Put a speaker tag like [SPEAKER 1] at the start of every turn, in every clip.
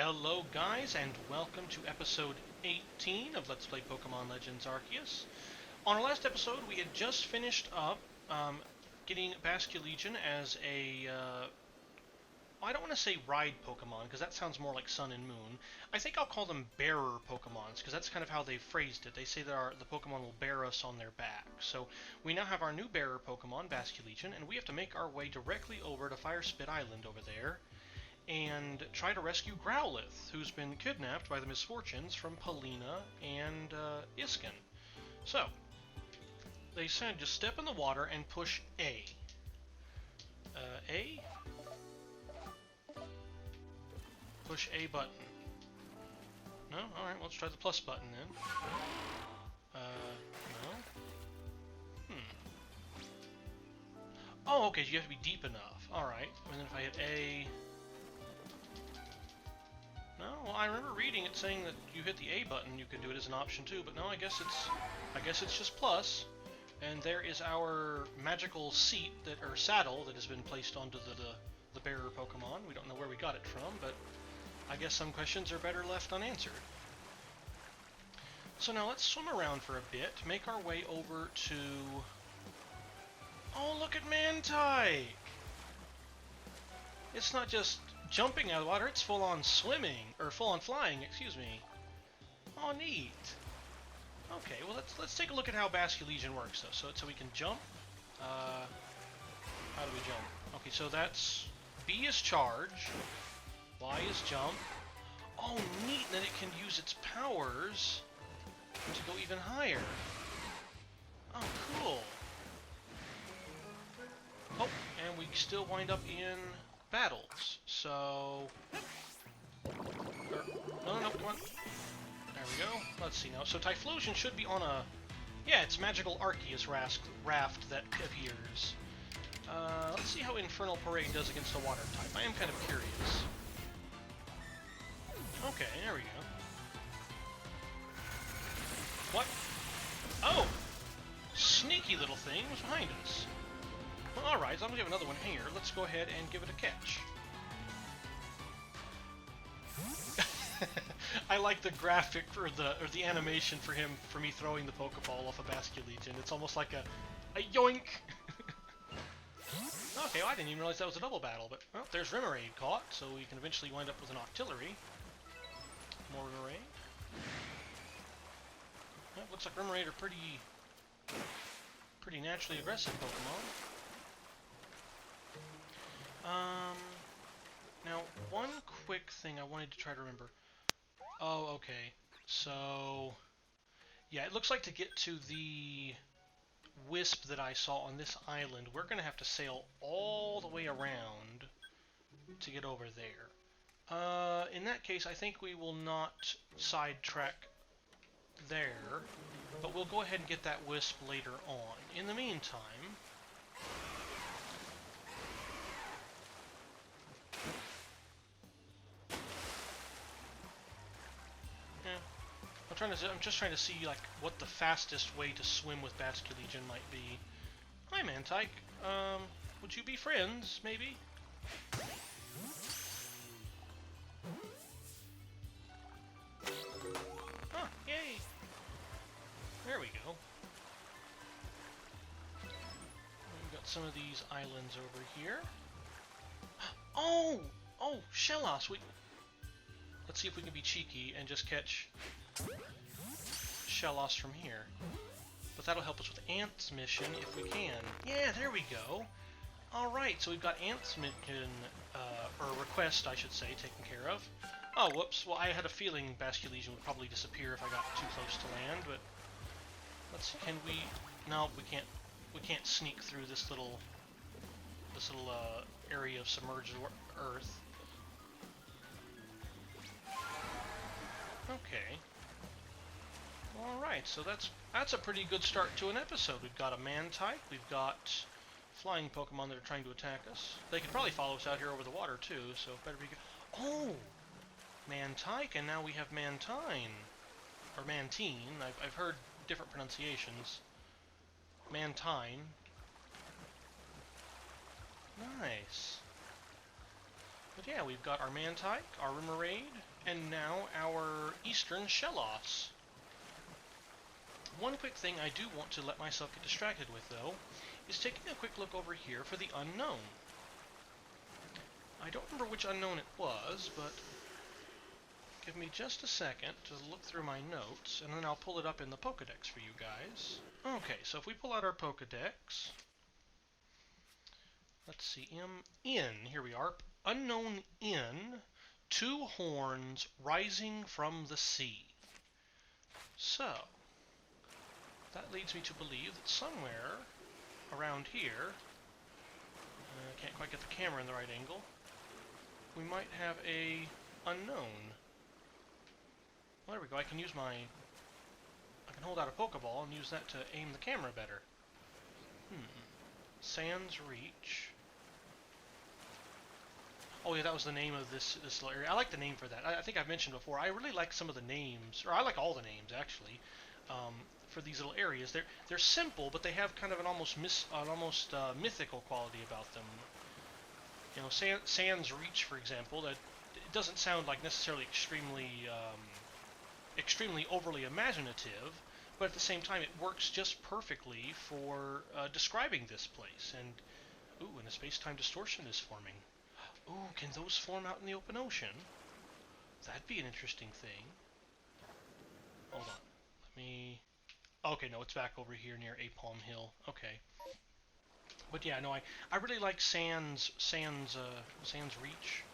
[SPEAKER 1] Hello guys, and welcome to episode 18 of Let's Play Pokemon Legends Arceus. On our last episode, we had just finished up getting Basculegion as a... I don't want to say ride Pokemon, because that sounds more like Sun and Moon. I think I'll call them bearer Pokemons, because that's kind of how they phrased it. They say that the Pokemon will bear us on their back. So we now have our new bearer Pokemon, Basculegion, and we have to make our way directly over to Firespit Island over there, and try to rescue Growlithe, who's been kidnapped by the misfortunes from Polina and Iskin. So, they said just step in the water and push A. A? Push A button. No? Alright, let's try the plus button then. No? Oh, okay, so you have to be deep enough. Alright, and then if I hit A... No, well, I remember reading it saying that you hit the A button, you could do it as an option too, but no, I guess it's just plus. And there is our magical seat or saddle that has been placed onto the bearer Pokemon. We don't know where we got it from, but I guess some questions are better left unanswered. So now let's swim around for a bit, make our way over to... Oh, look at Mantike! It's not just jumping out of the water, it's full-on swimming, or full-on flying, excuse me. Oh, neat. Okay, well let's take a look at how Basculegion works though. So we can jump. How do we jump? Okay, so that's B is charge, Y is jump. Oh, neat. Then it can use its powers to go even higher. Oh, cool. Oh, and we still wind up in battles. So... No, come on. There we go. Let's see now. So Typhlosion should be on a... Yeah, it's magical Arceus raft that appears. Let's see how Infernal Parade does against a water type. I am kind of curious. Okay, there we go. What? Oh! Sneaky little thing was behind us. Well, alright, as long as we have another one here, let's go ahead and give it a catch. I like the graphic or the animation for me throwing the Pokeball off a Basculegion. It's almost like a yoink. Okay, well, I didn't even realize that was a double battle, but well, there's Remoraid caught, so we can eventually wind up with an Octillery. More Remoraid. Well, looks like Remoraid are pretty naturally aggressive Pokemon. Now, one quick thing I wanted to try to remember. Oh, okay. So, yeah, it looks like to get to the Wisp that I saw on this island, we're going to have to sail all the way around to get over there. In that case, I think we will not sidetrack there, but we'll go ahead and get that Wisp later on. In the meantime... I'm just trying to see like what the fastest way to swim with Basculegion might be. Hi, Mantike. Would you be friends, maybe? Oh, yay! There we go. We've got some of these islands over here. Oh! Oh, Shellos! Let's see if we can be cheeky and just catch Shellos from here. But that'll help us with Ant's mission if we can. Yeah, there we go. Alright, so we've got Ant's mission, or request, I should say, taken care of. Oh, whoops. Well, I had a feeling Basculegion would probably disappear if I got too close to land, but... Let's see, can we... No, we can't sneak through this little area of submerged earth. Okay. Alright, so that's a pretty good start to an episode. We've got a Mantike, we've got flying Pokemon that are trying to attack us. They could probably follow us out here over the water too, so better be good. Oh! Mantike, and now we have Mantine. Or Mantine. I've heard different pronunciations. Mantine. Nice. But yeah, we've got our Mantike, our Remoraid, and now our Eastern Shellos. One quick thing I do want to let myself get distracted with, though, is taking a quick look over here for the Unown. I don't remember which Unown it was, but give me just a second to look through my notes, and then I'll pull it up in the Pokedex for you guys. Okay, so if we pull out our Pokedex, let's see, here we are, Unown in, 2 horns rising from the sea. So, that leads me to believe that somewhere around here, I can't quite get the camera in the right angle, we might have a Unown. Well, there we go. I can hold out a Pokeball and use that to aim the camera better. Sans Reach. Oh yeah, that was the name of this little area. I like the name for that. I think I've mentioned before, I really like some of the names, or I like all the names actually, for these little areas. They're simple, but they have kind of an almost mythical quality about them. You know, Sans Reach, for example, that it doesn't sound like necessarily extremely overly imaginative, but at the same time it works just perfectly for describing this place. And and a space-time distortion is forming. Ooh, can those form out in the open ocean? That'd be an interesting thing. Hold on. Let me... Okay, no, it's back over here near Apalm Hill. Okay. But yeah, no, I really like Sans Reach.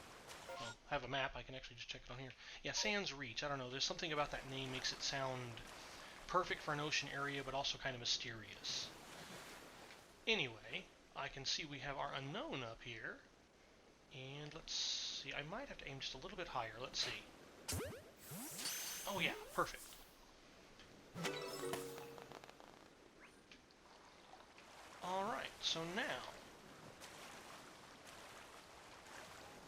[SPEAKER 1] Well, I have a map, I can actually just check it on here. Yeah, Sans Reach, I don't know, there's something about that name makes it sound perfect for an ocean area, but also kind of mysterious. Anyway, I can see we have our Unown up here. And let's see, I might have to aim just a little bit higher. Let's see. Oh yeah, perfect. Alright, so now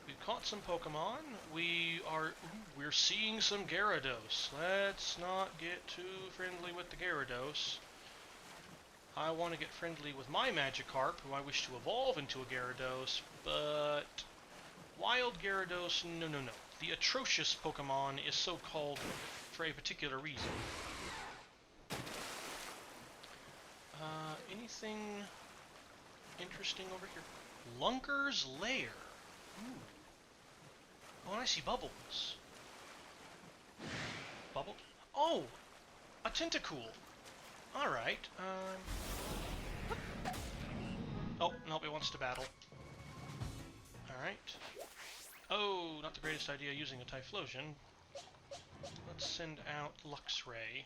[SPEAKER 1] we've caught some Pokemon. We're seeing some Gyarados. Let's not get too friendly with the Gyarados. I want to get friendly with my Magikarp, who I wish to evolve into a Gyarados, but Wild Gyarados, no. The atrocious Pokemon is so called for a particular reason. Anything interesting over here? Lunker's Lair. Ooh. Oh, and I see bubbles. Bubble? Oh! A Tentacool. Alright, Oh, nope, it wants to battle. Alright. Oh, not the greatest idea using a Typhlosion. Let's send out Luxray.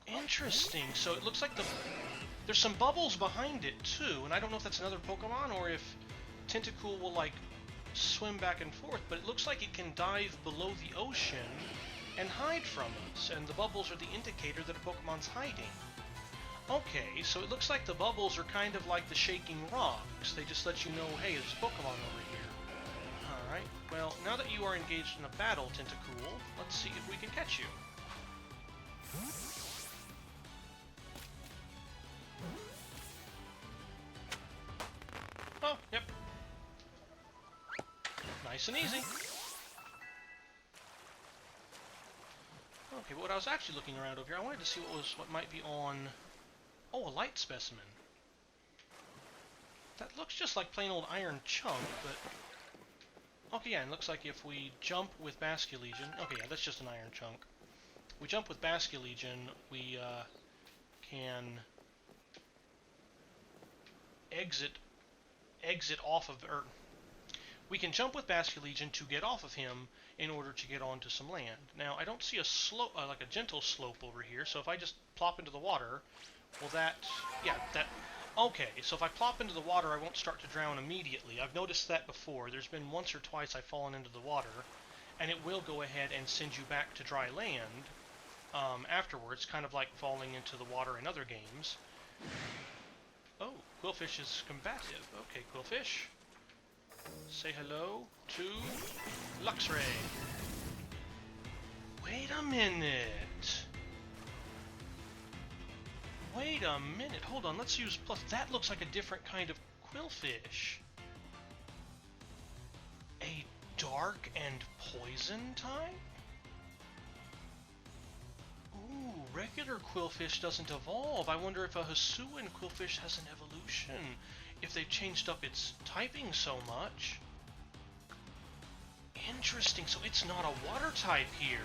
[SPEAKER 1] Interesting, so it looks like there's some bubbles behind it, too, and I don't know if that's another Pokemon, or if Tentacool will, like, swim back and forth, but it looks like it can dive below the ocean and hide from us, and the bubbles are the indicator that a Pokemon's hiding. Okay, so it looks like the bubbles are kind of like the shaking rocks. They just let you know, hey, there's a Pokemon over here. Alright, well, now that you are engaged in a battle, Tentacool, let's see if we can catch you. Oh, yep. Nice and easy. Okay, but what I was actually looking around over here, I wanted to see what might be on... Oh, a light specimen. That looks just like plain old iron chunk, but... Okay, yeah, it looks like if we jump with Basculegion... Okay, yeah, that's just an iron chunk. We jump with Basculegion, we can exit off of... We can jump with Basculegion to get off of him in order to get onto some land. Now, I don't see a slope, like a gentle slope over here, so if I just plop into the water, will that... Yeah, that... Okay, so if I plop into the water, I won't start to drown immediately. I've noticed that before. There's been once or twice I've fallen into the water, and it will go ahead and send you back to dry land afterwards, kind of like falling into the water in other games. Oh, Quillfish is combative. Okay, Quillfish. Say hello to Luxray. Wait a minute. Wait a minute. Hold on. Let's use plus. That looks like a different kind of Quillfish. dark and poison type? Ooh, regular Quillfish doesn't evolve. I wonder if a Hisuian Quillfish has an evolution, if they've changed up its typing so much. Interesting, so it's not a water type here.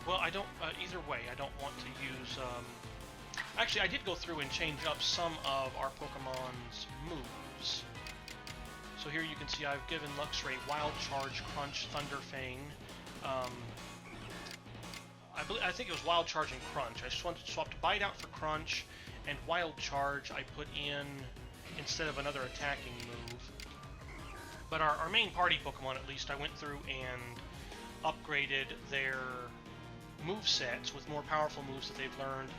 [SPEAKER 1] Well, I don't, either way, I don't want to use, actually, I did go through and change up some of our Pokemon's moves. So here you can see I've given Luxray Wild Charge, Crunch, Thunder Fang. I think it was Wild Charge and Crunch. I just wanted to swap Bite out for Crunch, and Wild Charge I put in instead of another attacking move. But our main party Pokemon, at least, I went through and upgraded their movesets with more powerful moves that they've learned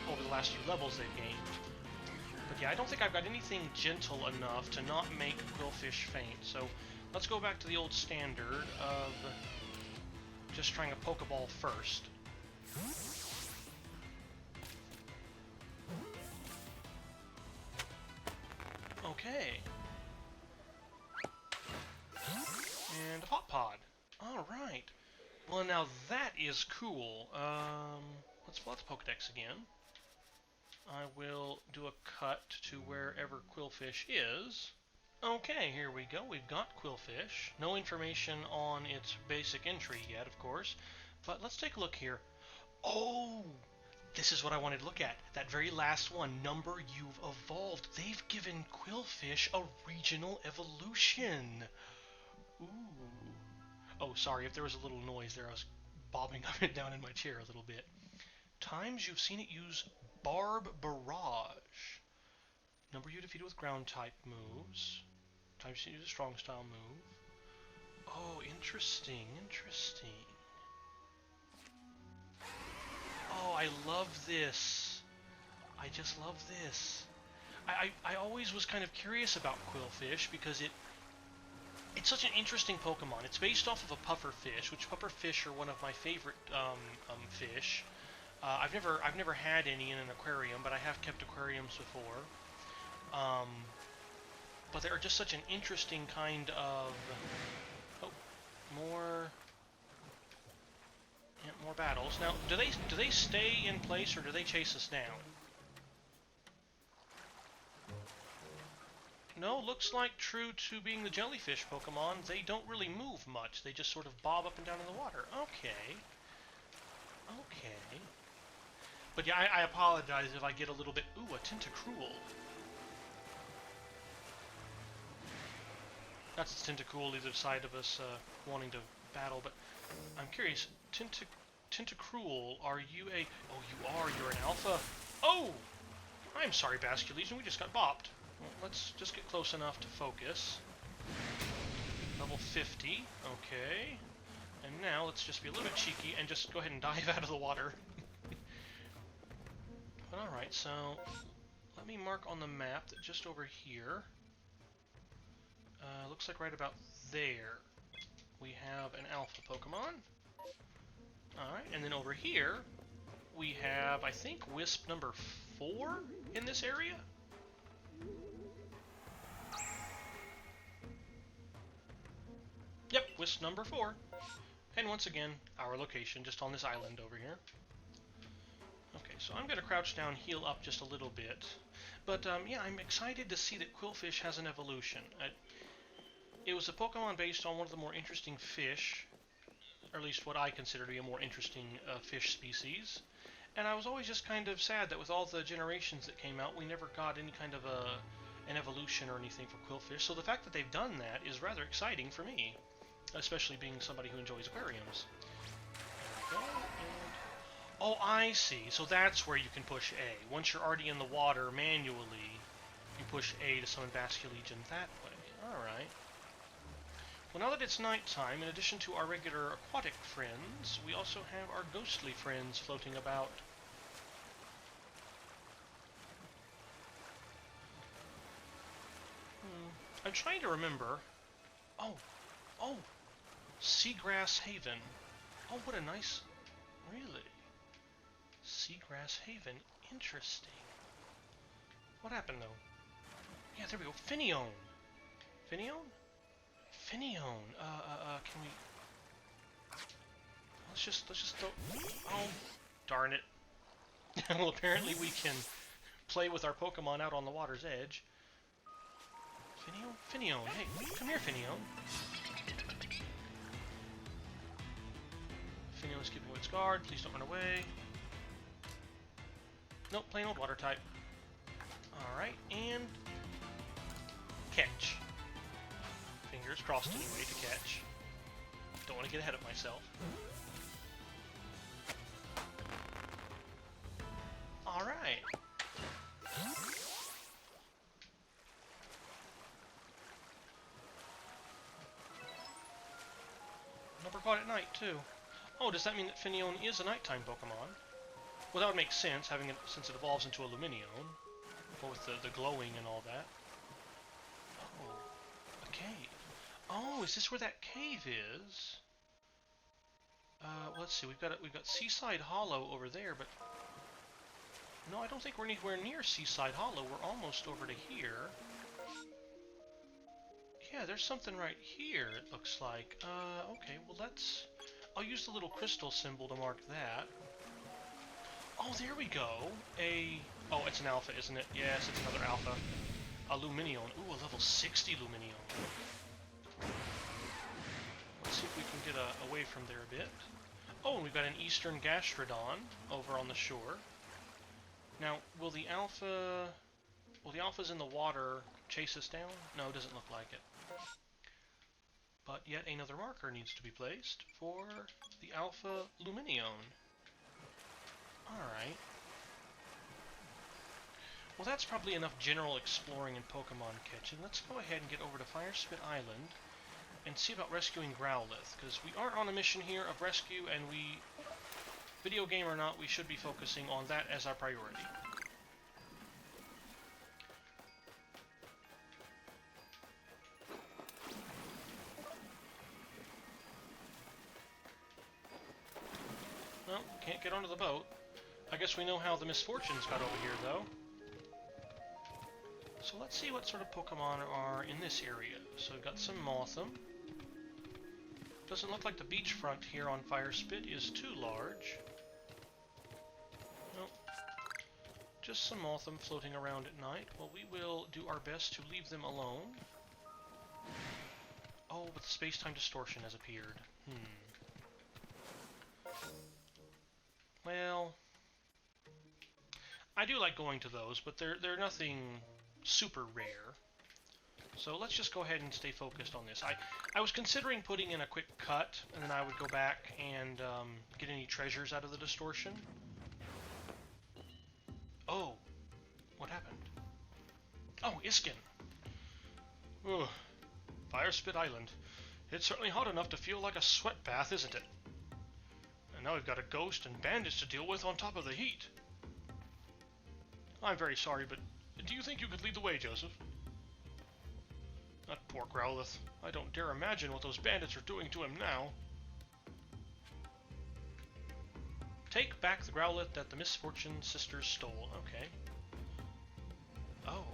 [SPEAKER 1] over the last few levels they've gained. But yeah, I don't think I've got anything gentle enough to not make Quillfish faint. So let's go back to the old standard of just trying a Pokeball first. Okay. And a Hot Pod. Alright. Well, now that is cool. Let's pull out the Pokedex again. I will do a cut to wherever Quillfish is. Okay, here we go. We've got Quillfish. No information on its basic entry yet, of course. But let's take a look here. Oh! This is what I wanted to look at. That very last one, number you've evolved. They've given Quillfish a regional evolution. Ooh. Oh, sorry, if there was a little noise there, I was bobbing up and down in my chair a little bit. Times you've seen it use Barb Barrage. Number you defeated with ground-type moves. Times you've seen it use a strong-style move. Oh, interesting, interesting. Oh, I love this. I just love this. I always was kind of curious about Quillfish because it's such an interesting Pokemon. It's based off of a pufferfish, which pufferfish are one of my favorite fish. I've never had any in an aquarium, but I have kept aquariums before. But they are just such an interesting kind of... Oh, more battles. Now, do they stay in place or do they chase us down? No, looks like true to being the jellyfish Pokemon, they don't really move much. They just sort of bob up and down in the water. Okay. Okay. But yeah, I apologize if I get a little bit... Ooh, a Tentacruel. That's Tentacruel either side of us wanting to battle, but I'm curious. Tentacruel, are you a... Oh, you are. You're an alpha. Oh! I'm sorry, Basculegion. We just got bopped. Well, let's just get close enough to focus. Level 50. Okay. And now let's just be a little bit cheeky and just go ahead and dive out of the water. Alright, so let me mark on the map that just over here, looks like right about there, we have an alpha Pokemon. Alright, and then over here, we have, I think, Wisp number 4 in this area? Yep, Wisp number 4. And once again, our location, just on this island over here. Okay, so I'm going to crouch down, heal up just a little bit. But, yeah, I'm excited to see that Quillfish has an evolution. It was a Pokemon based on one of the more interesting fish, or at least what I consider to be a more interesting fish species. And I was always just kind of sad that with all the generations that came out, we never got any kind of an evolution or anything for Quillfish. So the fact that they've done that is rather exciting for me, especially being somebody who enjoys aquariums. There we go, and... Oh, I see. So that's where you can push A. Once you're already in the water manually, you push A to summon Basculegion that way. Alright. Well, now that it's nighttime, in addition to our regular aquatic friends, we also have our ghostly friends floating about. I'm trying to remember. Oh! Seagrass Haven. Oh, what a nice... Really? Seagrass Haven. Interesting. What happened, though? Yeah, there we go. Finneon. Finneon? Finneon. Can we... Let's just throw... Oh, darn it. Well, apparently we can play with our Pokemon out on the water's edge. Finneon? Finneon, hey, come here, Finneon. Finneon is keeping its guard. Please don't run away. Nope, plain old water type. Alright, and... catch. Fingers crossed anyway to catch. Don't want to get ahead of myself. Alright. Never caught at night, too. Oh, does that mean that Finneon is a nighttime Pokemon? Well, that would make sense, having it since it evolves into a Lumineon. Well, with the glowing and all that. Oh, a cave. Oh, is this where that cave is? Let's see. We've got Seaside Hollow over there, but no, I don't think we're anywhere near Seaside Hollow. We're almost over to here. Yeah, there's something right here. It looks like. Okay. Well, I'll use the little crystal symbol to mark that. Oh, there we go. Oh, it's an alpha, isn't it? Yes, it's another alpha. A Lumineon. Ooh, a level 60 Lumineon. Let's see if we can get away from there a bit. Oh, and we've got an Eastern Gastrodon over on the shore. Now, will the alphas in the water chase us down? No, it doesn't look like it. But yet another marker needs to be placed for the Alpha Lumineon. Alright. Well, that's probably enough general exploring and Pokemon catching. Let's go ahead and get over to Firespit Island and see about rescuing Growlithe, because we are on a mission here of rescue, and video game or not, we should be focusing on that as our priority. Well, can't get onto the boat. I guess we know how the Misfortunes got over here, though. So let's see what sort of Pokemon are in this area. So we've got some Molten. Doesn't look like the beachfront here on Firespit is too large. Nope. Just some Molten floating around at night. Well, we will do our best to leave them alone. Oh, but the space-time distortion has appeared. Well, I do like going to those, but they're nothing super rare. So let's just go ahead and stay focused on this. I was considering putting in a quick cut, and then I would go back and get any treasures out of the distortion. Oh, what happened? Oh, Iskin. Ugh. Firespit Island. It's certainly hot enough to feel like a sweat bath, isn't it? And now we've got a ghost and bandits to deal with on top of the heat. I'm very sorry, but do you think you could lead the way, Joseph? That poor Growlithe. I don't dare imagine what those bandits are doing to him now. Take back the Growlithe that the Misfortune sisters stole. Okay. Oh.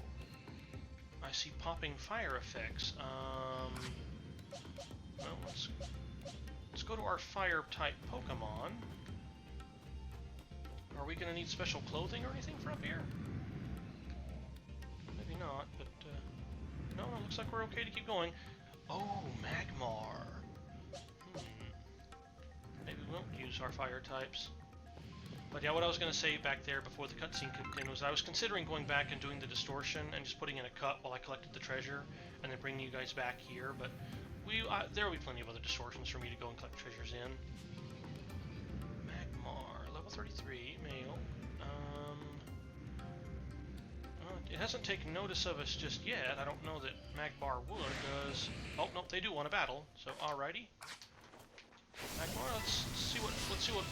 [SPEAKER 1] I see popping fire effects. Well, let's go to our fire-type Pokemon. Are we going to need special clothing or anything for up here? Maybe not, but no, it looks like we're okay to keep going. Oh, Magmar. Maybe we won't use our fire types. But yeah, what I was going to say back there before the cutscene kicked in was I was considering going back and doing the distortion and just putting in a cut while I collected the treasure and then bringing you guys back here, but there will be plenty of other distortions for me to go and collect treasures in. Magmar, level 33, male. It hasn't taken notice of us just yet. I don't know that Magmar would, does... Oh, nope, they do want a battle, so alrighty. Magmar, let's see what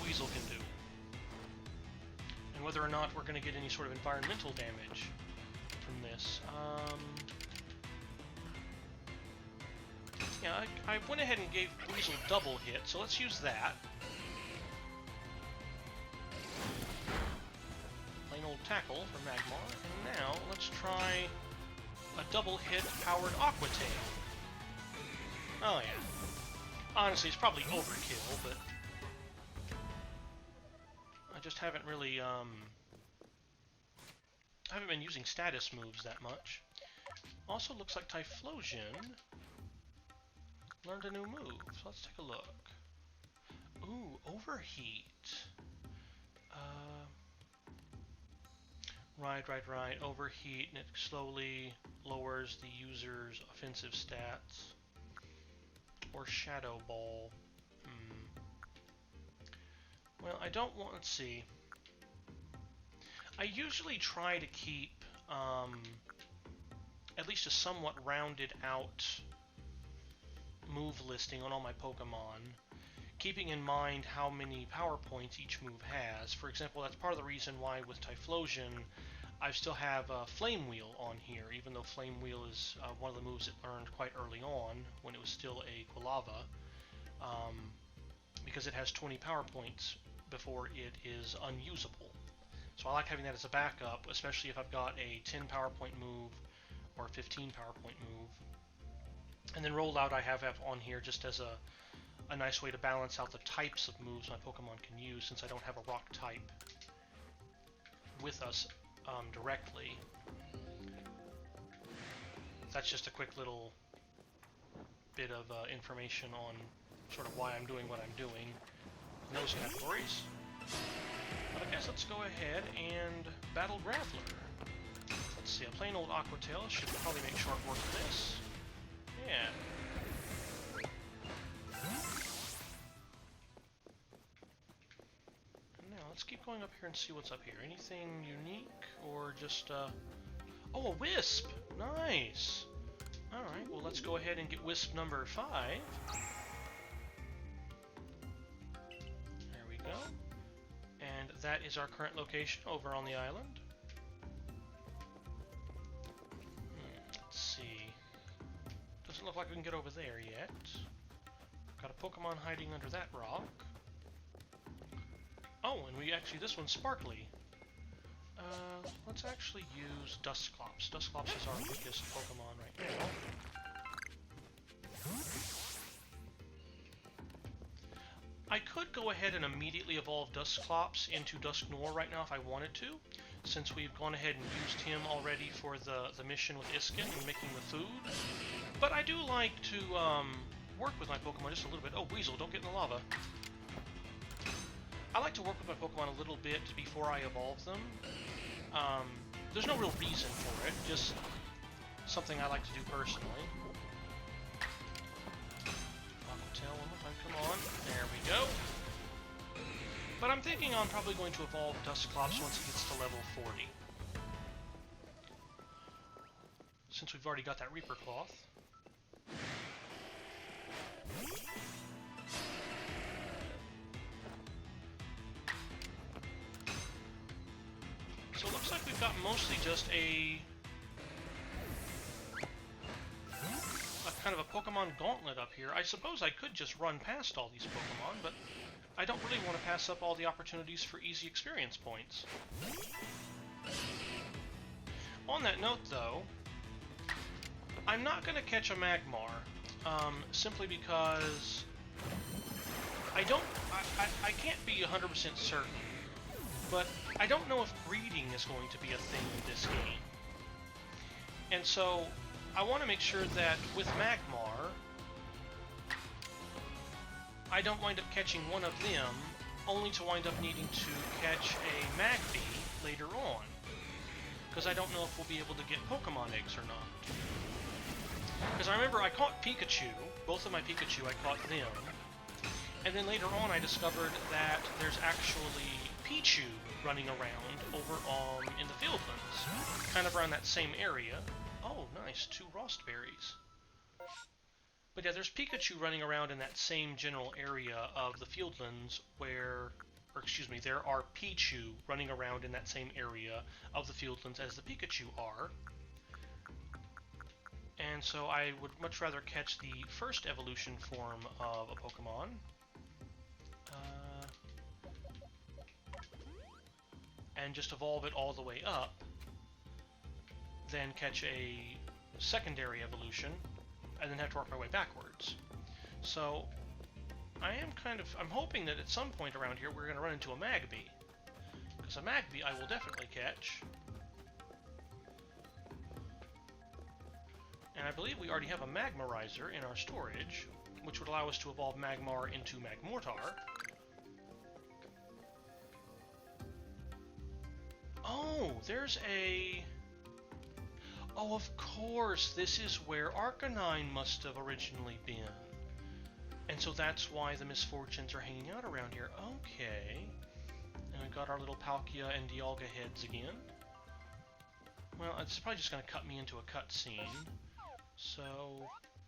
[SPEAKER 1] Weasel can do. And whether or not we're going to get any sort of environmental damage from this. Yeah, I went ahead and gave Weasel double hit, so let's use that. Plain old tackle for Magmar. And now, let's try a double hit powered Aqua Tail. Oh yeah. Honestly, it's probably overkill, but I just haven't really, I haven't been using status moves that much. Also looks like Typhlosion learned a new move, so let's take a look. Ooh, Overheat. Right. Overheat, and it slowly lowers the user's offensive stats. Or Shadow Ball. Well, I don't want... Let's see. I usually try to keep at least a somewhat rounded out move listing on all my Pokemon, keeping in mind how many power points each move has. For example, that's part of the reason why with Typhlosion I still have Flame Wheel on here, even though Flame Wheel is one of the moves it learned quite early on when it was still a Quilava, because it has 20 power points before it is unusable. So I like having that as a backup, especially if I've got a 10 power point move or a 15 power point move. And then Rollout I have on here just as a nice way to balance out the types of moves my Pokemon can use, since I don't have a rock type with us directly. That's just a quick little bit of information on sort of why I'm doing what I'm doing in those categories. But I guess let's go ahead and battle Graveler. Let's see, a plain old Aqua Tail should probably make short work of this. Yeah. Now, let's keep going up here and see what's up here. Anything unique, or just, Oh, a Wisp! Nice! Alright, well let's go ahead and get Wisp number 5. There we go. And that is our current location over on the island. Let's see. Doesn't look like we can get over there yet. Got a Pokemon hiding under that rock. Oh, and this one's sparkly. Let's actually use Dusclops. Dusclops is our weakest Pokemon right now. I could go ahead and immediately evolve Dusclops into Dusknoir right now if I wanted to, since we've gone ahead and used him already for the mission with Iskin and making the food. But I do like to work with my Pokemon just a little bit. Oh, Weasel, don't get in the lava. I like to work with my Pokemon a little bit before I evolve them. There's no real reason for it, just something I like to do personally. Aqua Tail one more time, come on. There we go. But I'm thinking I'm probably going to evolve Dusclops once it gets to level 40. Since we've already got that Reaper Cloth. So it looks like we've got mostly just a kind of a Pokemon gauntlet up here. I suppose I could just run past all these Pokemon, but I don't really want to pass up all the opportunities for easy experience points. On that note, though, I'm not going to catch a Magmar, simply because I can't be 100% certain, but I don't know if breeding is going to be a thing in this game. And so I want to make sure that with Magmar, I don't wind up catching one of them, only to wind up needing to catch a Magby later on. Because I don't know if we'll be able to get Pokemon eggs or not. Because I remember I caught Pikachu, both of my Pikachu, I caught them. And then later on I discovered that there's actually Pichu running around over in the Fieldlands, kind of around that same area. Oh, nice, 2 Rost Berries. But yeah, there's Pikachu running around in that same general area of the Fieldlands there are Pichu running around in that same area of the Fieldlands as the Pikachu are. And so I would much rather catch the first evolution form of a Pokemon. And just evolve it all the way up, than catch a secondary evolution, and then have to work my way backwards. So I'm hoping that at some point around here we're going to run into a Magby. Because a Magby I will definitely catch. And I believe we already have a Magmarizer in our storage, which would allow us to evolve Magmar into Magmortar. Oh, there's a... Oh, of course, this is where Arcanine must have originally been. And so that's why the Misfortunes are hanging out around here. Okay. And we've got our little Palkia and Dialga heads again. Well, it's probably just going to cut me into a cutscene. So,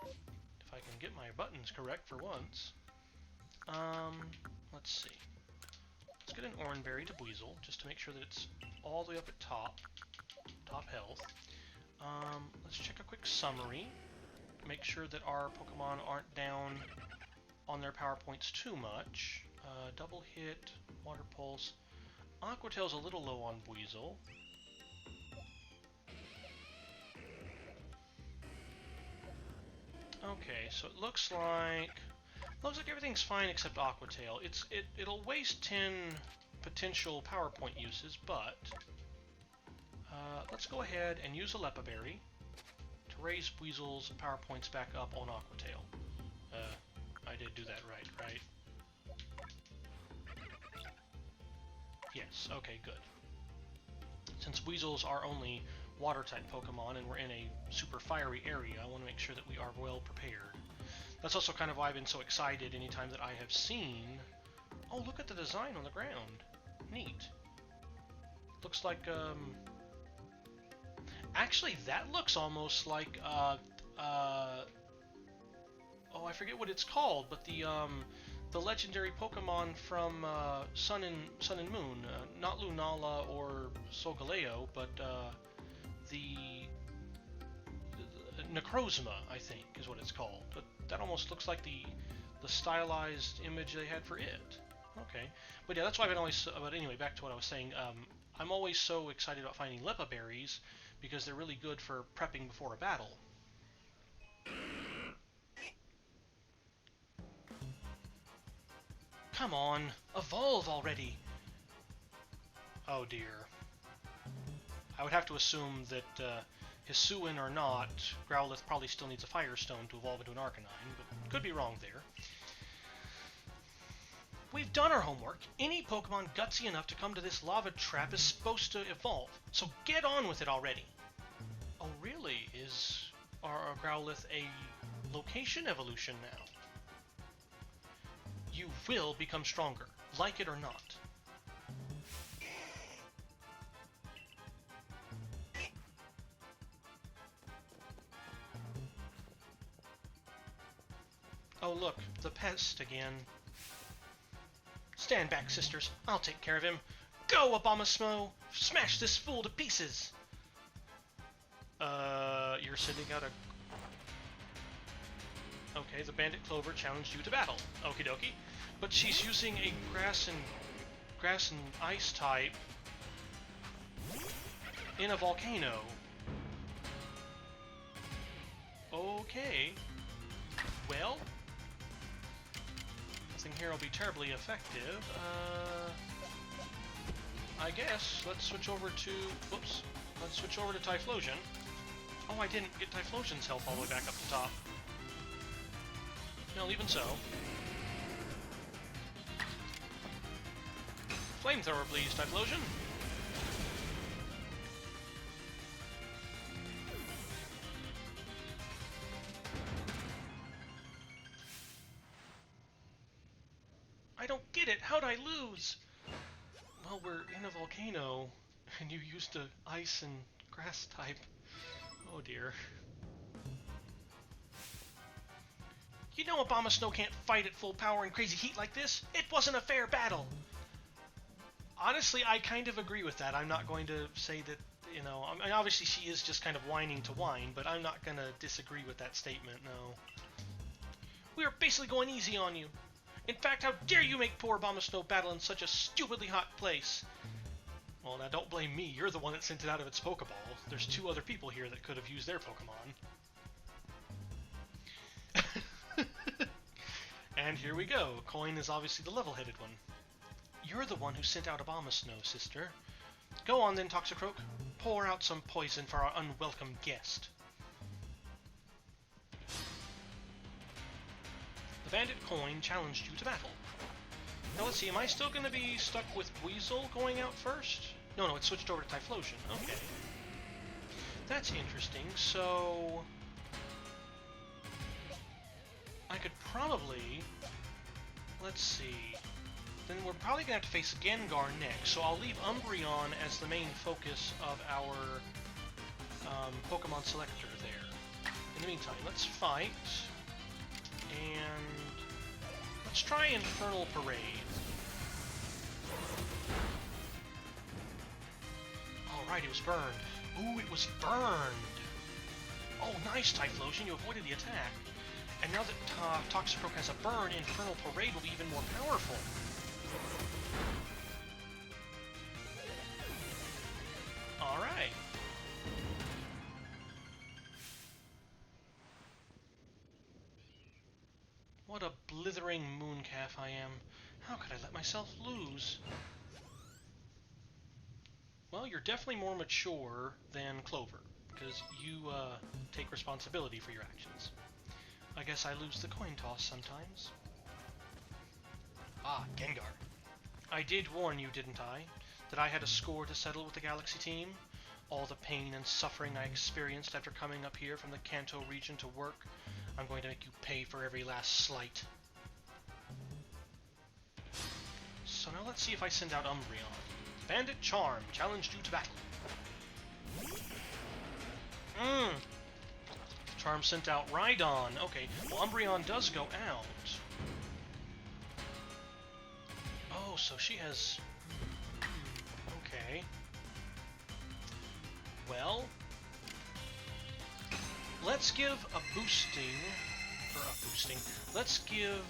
[SPEAKER 1] if I can get my buttons correct for once. Let's see. Let's get an Oranberry to Weasel, just to make sure that it's all the way up at top health. Let's check a quick summary. Make sure that our Pokemon aren't down on their power points too much. Double hit, Water Pulse. Aquatail's a little low on Weasel. Okay, so it looks like everything's fine except Aquatail. It'll waste 10 potential power point uses, but let's go ahead and use a Lepaberry to raise Weasel's power points back up on Aquatail. I did do that right? Yes, okay, good. Since Weasels are only Water-type Pokemon and we're in a super fiery area, I want to make sure that we are well prepared. That's also kind of why I've been so excited anytime that I have seen... Oh, look at the design on the ground. Neat. Looks like, Actually, that looks almost like, Oh, I forget what it's called, but the legendary Pokemon from Sun and Moon, not Lunala or Solgaleo, but the Necrozma, I think, is what it's called. But that almost looks like the stylized image they had for it. Okay, but yeah, that's why I've been always. But anyway, back to what I was saying. I'm always so excited about finding Lepaberries because they're really good for prepping before a battle. Come on, evolve already! Oh dear. I would have to assume that, Hisuian or not, Growlithe probably still needs a Firestone to evolve into an Arcanine, but could be wrong there. We've done our homework. Any Pokemon gutsy enough to come to this lava trap is supposed to evolve, so get on with it already! Oh really? Is our Growlithe a location evolution now? You will become stronger, like it or not. Oh look, the pest again. Stand back, sisters. I'll take care of him. Go, Abomasnow! Smash this fool to pieces! You're sending out a... Okay, the Bandit Clover challenged you to battle. Okie dokie. But she's using a grass and ice type in a volcano. Okay. Well, nothing here will be terribly effective. I guess let's switch over to... Whoops. Let's switch over to Typhlosion. Oh, I didn't get Typhlosion's health all the way back up to top. Well, even so. Flamethrower, please, Typhlosion. I don't get it. How'd I lose? Well, we're in a volcano, and you used the ice and grass type. Oh dear. You know Abomasnow can't fight at full power in crazy heat like this. It wasn't a fair battle. Honestly, I kind of agree with that. I'm not going to say that, you know... I mean, obviously she is just kind of whining to whine, but I'm not going to disagree with that statement, no. We are basically going easy on you. In fact, how dare you make poor Abomasnow battle in such a stupidly hot place? Well, now don't blame me. You're the one that sent it out of its Pokeball. There's 2 other people here that could have used their Pokemon. And here we go. Coin is obviously the level-headed one. You're the one who sent out Abomasnow, sister. Go on then, Toxicroak. Pour out some poison for our unwelcome guest. The bandit Coin challenged you to battle. Now let's see, am I still going to be stuck with Weasel going out first? No, it switched over to Typhlosion. Okay. That's interesting, so... I could probably... Let's see... Then we're probably going to have to face Gengar next, so I'll leave Umbreon as the main focus of our Pokemon selector there. In the meantime, let's fight, and let's try Infernal Parade. Alright, it was burned. Ooh, it was burned! Oh, nice, Typhlosion, you avoided the attack. And now that Toxicroak has a burn, Infernal Parade will be even more powerful. Alright. What a blithering mooncalf I am. How could I let myself lose? Well, you're definitely more mature than Clover, because you take responsibility for your actions. I guess I lose the coin toss sometimes. Ah, Gengar. I did warn you, didn't I? That I had a score to settle with the Galaxy team? All the pain and suffering I experienced after coming up here from the Kanto region to work, I'm going to make you pay for every last slight. So now let's see if I send out Umbreon. Bandit Charm challenged you to battle. Charm sent out Rhydon. Okay, well Umbreon does go out. Oh, so she has... Okay. Well, let's give a boosting... Let's give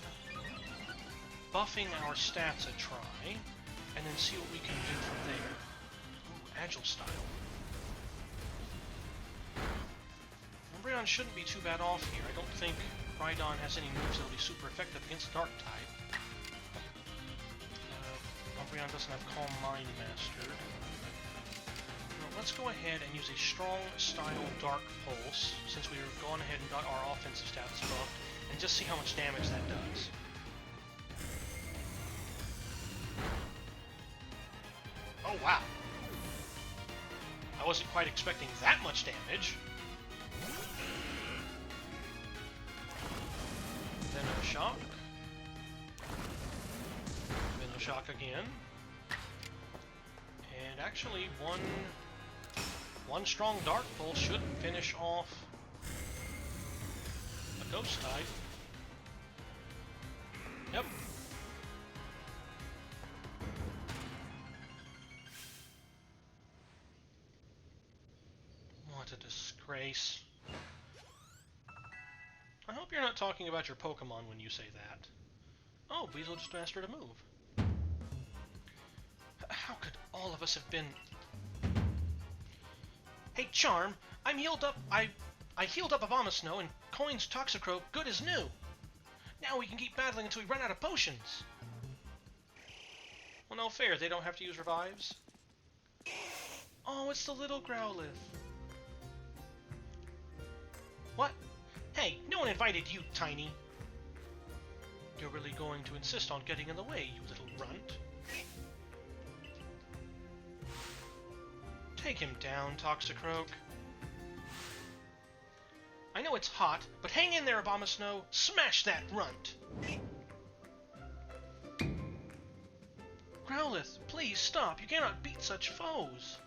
[SPEAKER 1] buffing our stats a try, and then see what we can do from there. Ooh, Agile Style. Umbreon shouldn't be too bad off here. I don't think Rhydon has any moves that will be super effective against Dark type. Umbreon doesn't have Calm Mind mastered. Now, let's go ahead and use a strong style Dark Pulse, since we've gone ahead and got our offensive stats buffed, and just see how much damage that does. Oh wow! I wasn't quite expecting that much damage. Venoshock. Venoshock again. And actually, one strong Dark Pulse should finish off a Ghost type. Yep. What a disgrace. I hope you're not talking about your Pokemon when you say that. Oh, Weasel just mastered a move. How could all of us have been... Hey, Charm, I'm healed up. I healed up Abomasnow, and Coin's Toxicroak good as new. Now we can keep battling until we run out of potions. Well, no fair. They don't have to use revives. Oh, it's the little Growlithe. What? Hey, no one invited you, Tiny. You're really going to insist on getting in the way, you little runt. Take him down, Toxicroak. I know it's hot, but hang in there, Abomasnow. Smash that runt! Growlithe, please stop. You cannot beat such foes.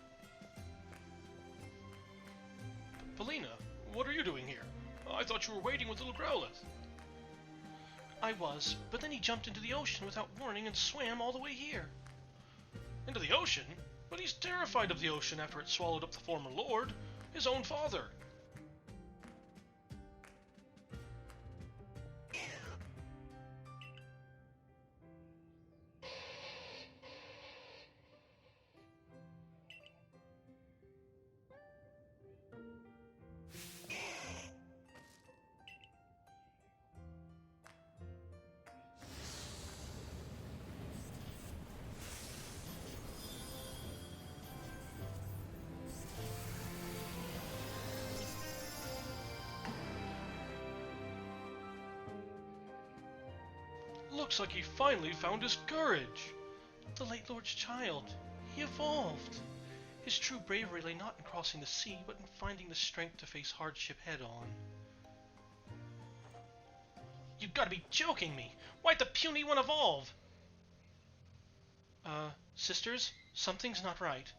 [SPEAKER 1] Felina, what are you doing here? I thought you were waiting with little Growlithe. I was, but then he jumped into the ocean without warning and swam all the way here. Into the ocean? But he's terrified of the ocean after it swallowed up the former lord, his own father. Looks like he finally found his courage. The late Lord's child. He evolved. His true bravery lay not in crossing the sea, but in finding the strength to face hardship head-on. You've got to be joking me! Why'd the puny one evolve? Sisters, something's not right.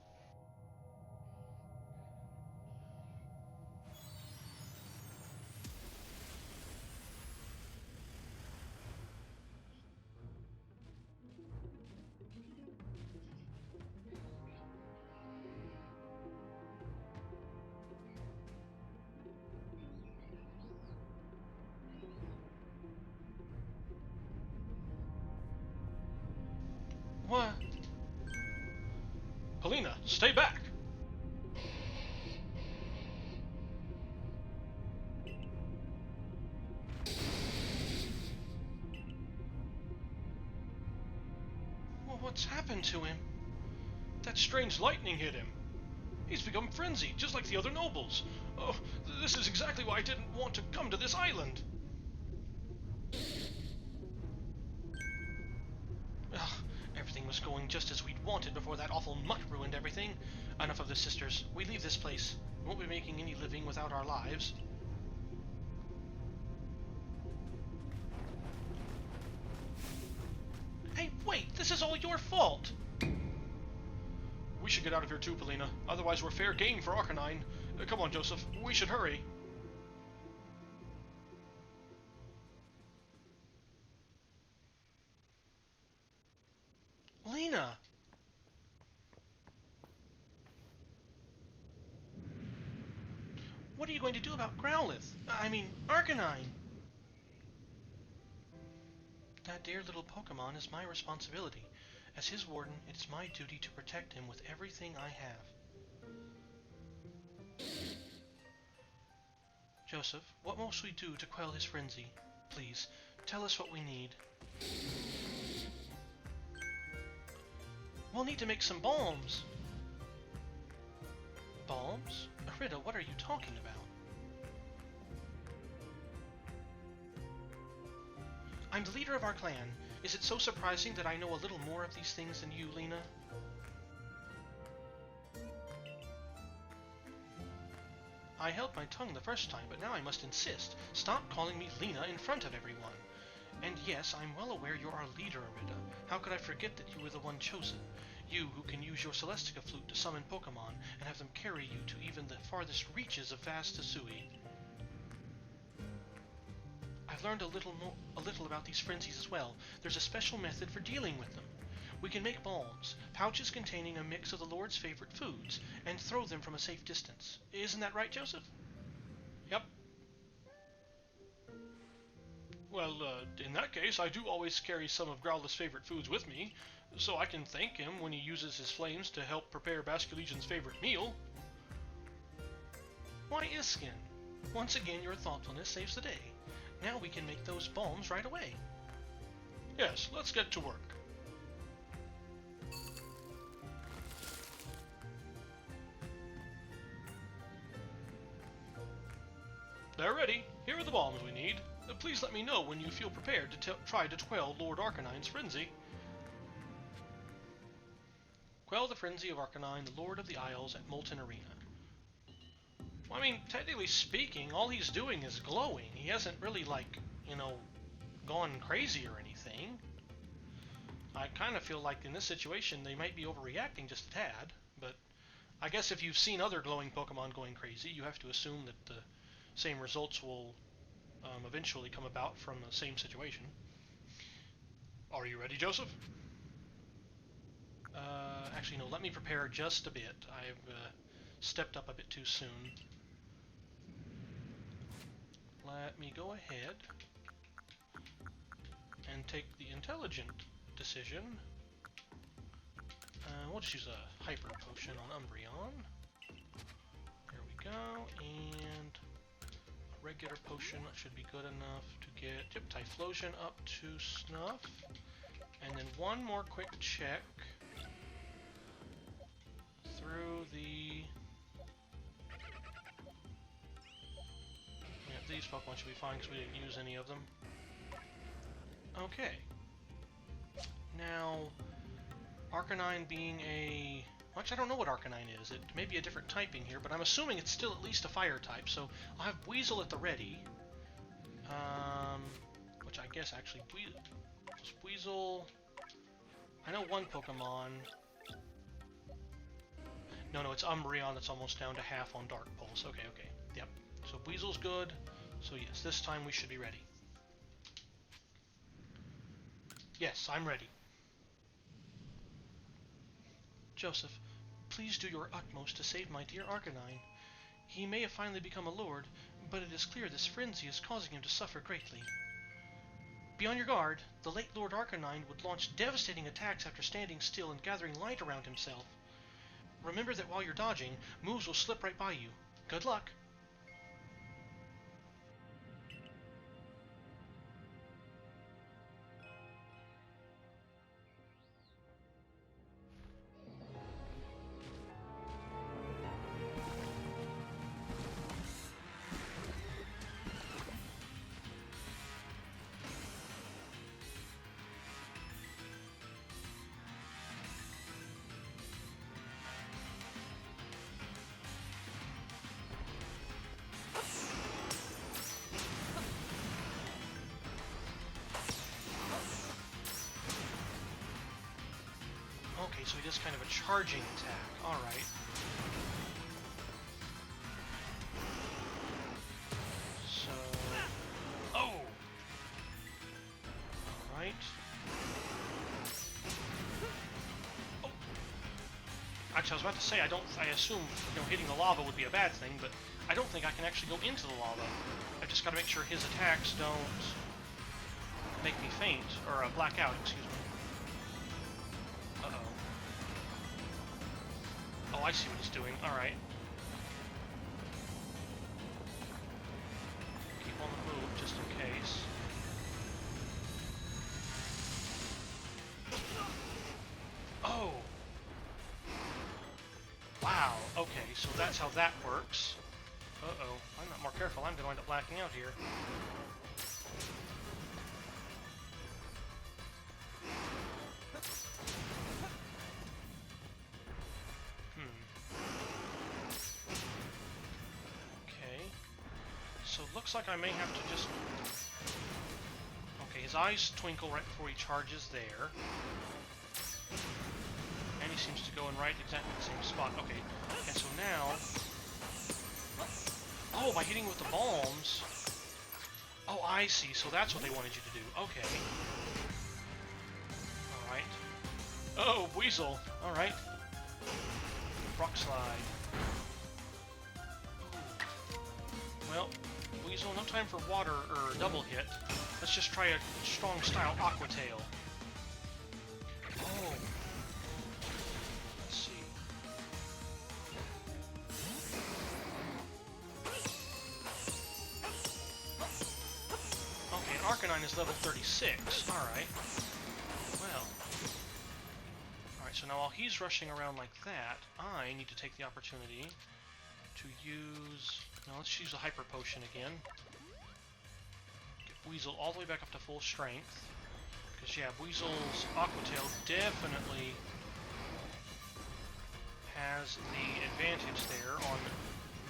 [SPEAKER 1] What? Polina, stay back! Well, what's happened to him? That strange lightning hit him. He's become frenzied, just like the other nobles. Oh, this is exactly why I didn't want to come to this island. Ugh, everything was going just as we'd wanted before that awful mutt ruined everything. Enough of this, sisters. We leave this place. We won't be making any living without our lives. Hey, wait! This is all your fault! We should get out of here too, Polina. Otherwise we're fair game for Arcanine. Come on, Joseph. We should hurry. Lena! What are you going to do about Arcanine? That dear little Pokémon is my responsibility. As his warden, it is my duty to protect him with everything I have. Joseph, what must we do to quell his frenzy? Please, tell us what we need. We'll need to make some bombs. Bombs? Rita, what are you talking about? I'm the leader of our clan. Is it so surprising that I know a little more of these things than you, Lena? I held my tongue the first time, but now I must insist. Stop calling me Lena in front of everyone. And yes, I'm well aware you're our leader, Arita. How could I forget that you were the one chosen? You who can use your Celestica flute to summon Pokémon and have them carry you to even the farthest reaches of vast Hisui. I've learned a little about these frenzies as well. There's a special method for dealing with them. We can make bombs, pouches containing a mix of the Lord's favorite foods, and throw them from a safe distance. Isn't that right, Joseph? Yep. Well, in that case, I do always carry some of Growlithe's favorite foods with me, so I can thank him when he uses his flames to help prepare Basculegion's favorite meal. Why, Iskin, once again your thoughtfulness saves the day. Now we can make those bombs right away. Yes, let's get to work. They're ready. Here are the bombs we need. Please let me know when you feel prepared to try to quell Lord Arcanine's frenzy. Quell the frenzy of Arcanine, the Lord of the Isles, at Molten Arena. Well, I mean, technically speaking, all he's doing is glowing. He hasn't really, gone crazy or anything. I kind of feel like in this situation they might be overreacting just a tad, but I guess if you've seen other glowing Pokemon going crazy, you have to assume that the same results will eventually come about from the same situation. Are you ready, Joseph? Actually, no, let me prepare just a bit. I've stepped up a bit too soon. Let me go ahead and take the intelligent decision. We'll just use a hyper potion on Umbreon. There we go, and a regular potion should be good enough to get Typhlosion up to snuff. And then one more quick check through the... Yeah, these Pokemon should be fine because we didn't use any of them. Okay, Now, Arcanine being a... Actually, I don't know what Arcanine is. It may be a different typing here, but I'm assuming it's still at least a fire type, so I'll have Weasel at the ready. Which I guess actually... Just Weasel... I know one Pokemon... No, it's Umbreon that's almost down to half on Dark Pulse. Okay. Yep. So Weasel's good. So yes, this time we should be ready. Yes, I'm ready. Joseph, please do your utmost to save my dear Arcanine. He may have finally become a lord, but it is clear this frenzy is causing him to suffer greatly. Be on your guard. The late Lord Arcanine would launch devastating attacks after standing still and gathering light around himself. Remember that while you're dodging, moves will slip right by you. Good luck! Okay, so he does kind of a charging attack. Alright. So... Oh! Alright. Oh! Actually, I was about to say, I assume, hitting the lava would be a bad thing, but I don't think I can actually go into the lava. I've just got to make sure his attacks don't make me faint, or black out, excuse me. Uh-oh. Oh, I see what he's doing. Alright. Keep on the move, just in case. Oh! Wow, okay, so that's how that works. Uh-oh. I'm not more careful, I'm going to wind up blacking out here. So it looks like I may have to just... Okay, his eyes twinkle right before he charges there. And he seems to go in right exactly the same spot. Okay, and so now... Oh, by hitting with the bombs... Oh, I see. So that's what they wanted you to do. Okay. Alright. Oh, Weasel! Alright. Rock Slide. Well... Weasel, no time for water or double hit. Let's just try a strong style Aqua Tail. Oh. Let's see. Okay, Arcanine is level 36. Alright. Well. Alright, so now while he's rushing around like that, I need to take the opportunity to use... Now let's use a Hyper Potion again. Get Weasel all the way back up to full strength. Because, yeah, Weasel's Aqua Tail definitely has the advantage there on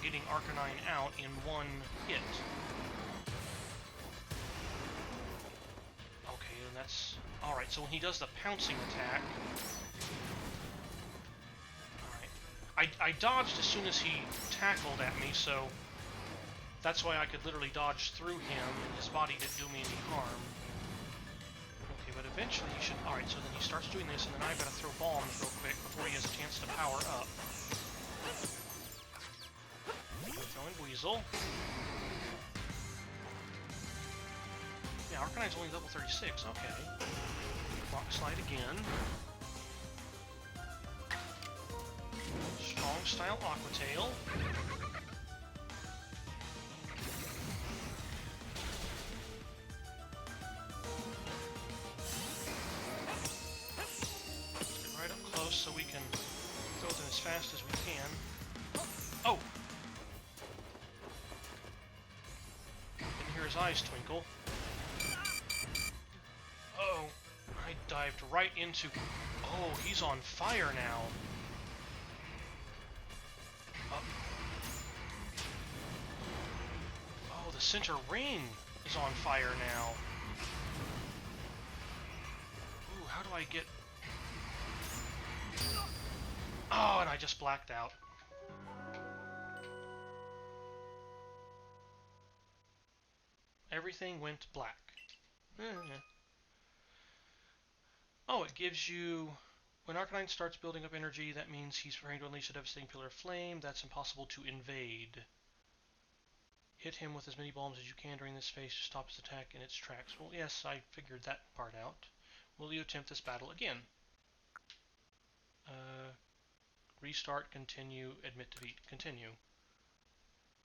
[SPEAKER 1] getting Arcanine out in one hit. Okay, and that's... Alright, so when he does the pouncing attack... I dodged as soon as he tackled at me, so that's why I could literally dodge through him, and his body didn't do me any harm. Okay, but eventually he should... Alright, so then he starts doing this, and then I've got to throw bombs real quick before he has a chance to power up. Throwing Weasel. Yeah, Arcanine's only level 36, okay. Rock Slide again. Strong style Aqua Tail. Let's get right up close so we can throw them as fast as we can. Oh! Didn't hear his eyes twinkle. Uh-oh. I dived right into... Oh, he's on fire now. Oh, the center ring is on fire now. Ooh, how do I get... Oh, and I just blacked out. Everything went black. Oh, it gives you... When Arcanine starts building up energy, that means he's preparing to unleash a devastating pillar of flame. That's impossible to invade. Hit him with as many bombs as you can during this phase to stop his attack in its tracks. Well, yes, I figured that part out. Will you attempt this battle again? Restart, continue, admit defeat. Continue.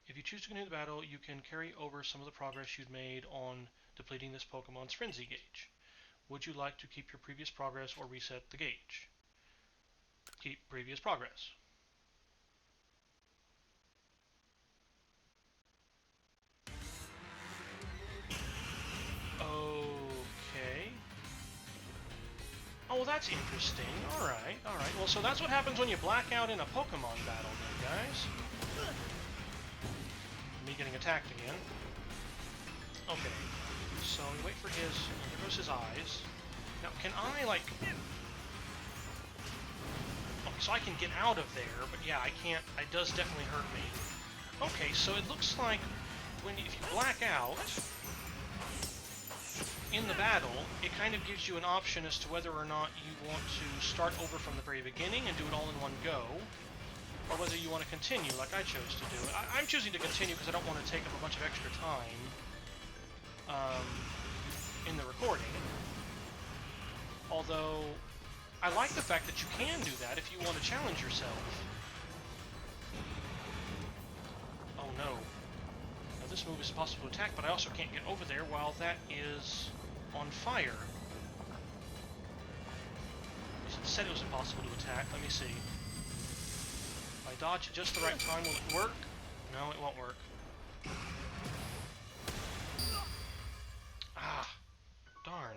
[SPEAKER 1] If you choose to continue the battle, you can carry over some of the progress you'd made on depleting this Pokemon's Frenzy gauge. Would you like to keep your previous progress or reset the gauge? Keep previous progress. Okay. Oh, that's interesting. Alright, alright. Well, so that's what happens when you black out in a Pokemon battle then, guys. Me getting attacked again. Okay. So we wait for his... Here goes his eyes. Now, can I, like... Okay, so I can get out of there, but yeah, I can't... It does definitely hurt me. Okay, so it looks like if you black out in the battle, it kind of gives you an option as to whether or not you want to start over from the very beginning and do it all in one go, or whether you want to continue like I chose to do. I'm choosing to continue because I don't want to take up a bunch of extra time in the recording. Although, I like the fact that you can do that if you want to challenge yourself. Oh no. Now this move is possible to attack, but I also can't get over there while that is on fire. It said it was impossible to attack. Let me see. If I dodge at just the right time, will it work? No, it won't work. Ah, darn.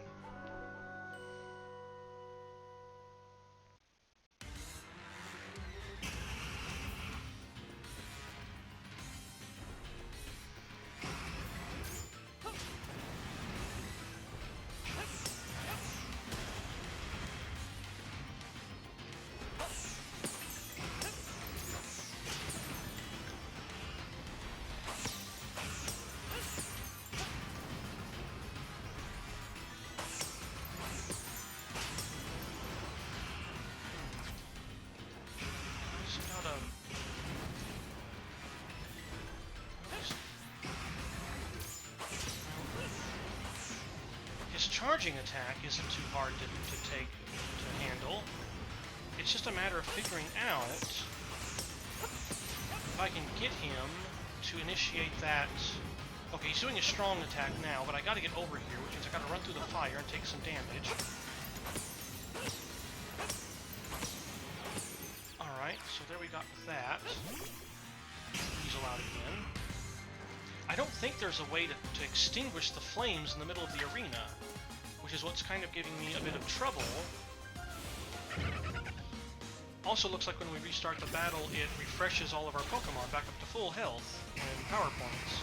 [SPEAKER 1] Charging attack isn't too hard to handle. It's just a matter of figuring out if I can get him to initiate that. Okay, he's doing a strong attack now, but I gotta get over here, which means I gotta run through the fire and take some damage. Alright, so there we got that. Weasel out again. I don't think there's a way to extinguish the flames in the middle of the arena, which is what's kind of giving me a bit of trouble. Also looks like when we restart the battle, it refreshes all of our Pokemon back up to full health and power points.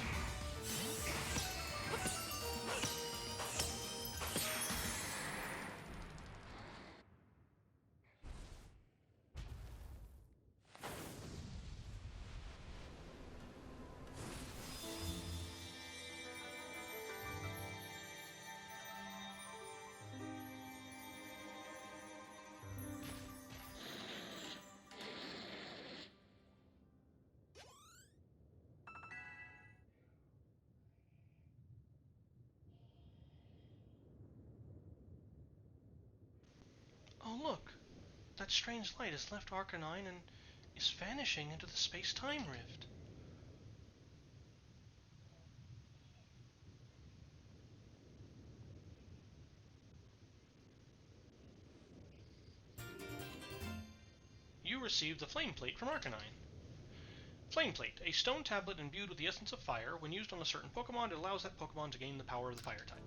[SPEAKER 1] Oh look! That strange light has left Arcanine and is vanishing into the space-time rift. You received the Flame Plate from Arcanine. Flame Plate, a stone tablet imbued with the essence of fire. When used on a certain Pokemon, it allows that Pokemon to gain the power of the fire type.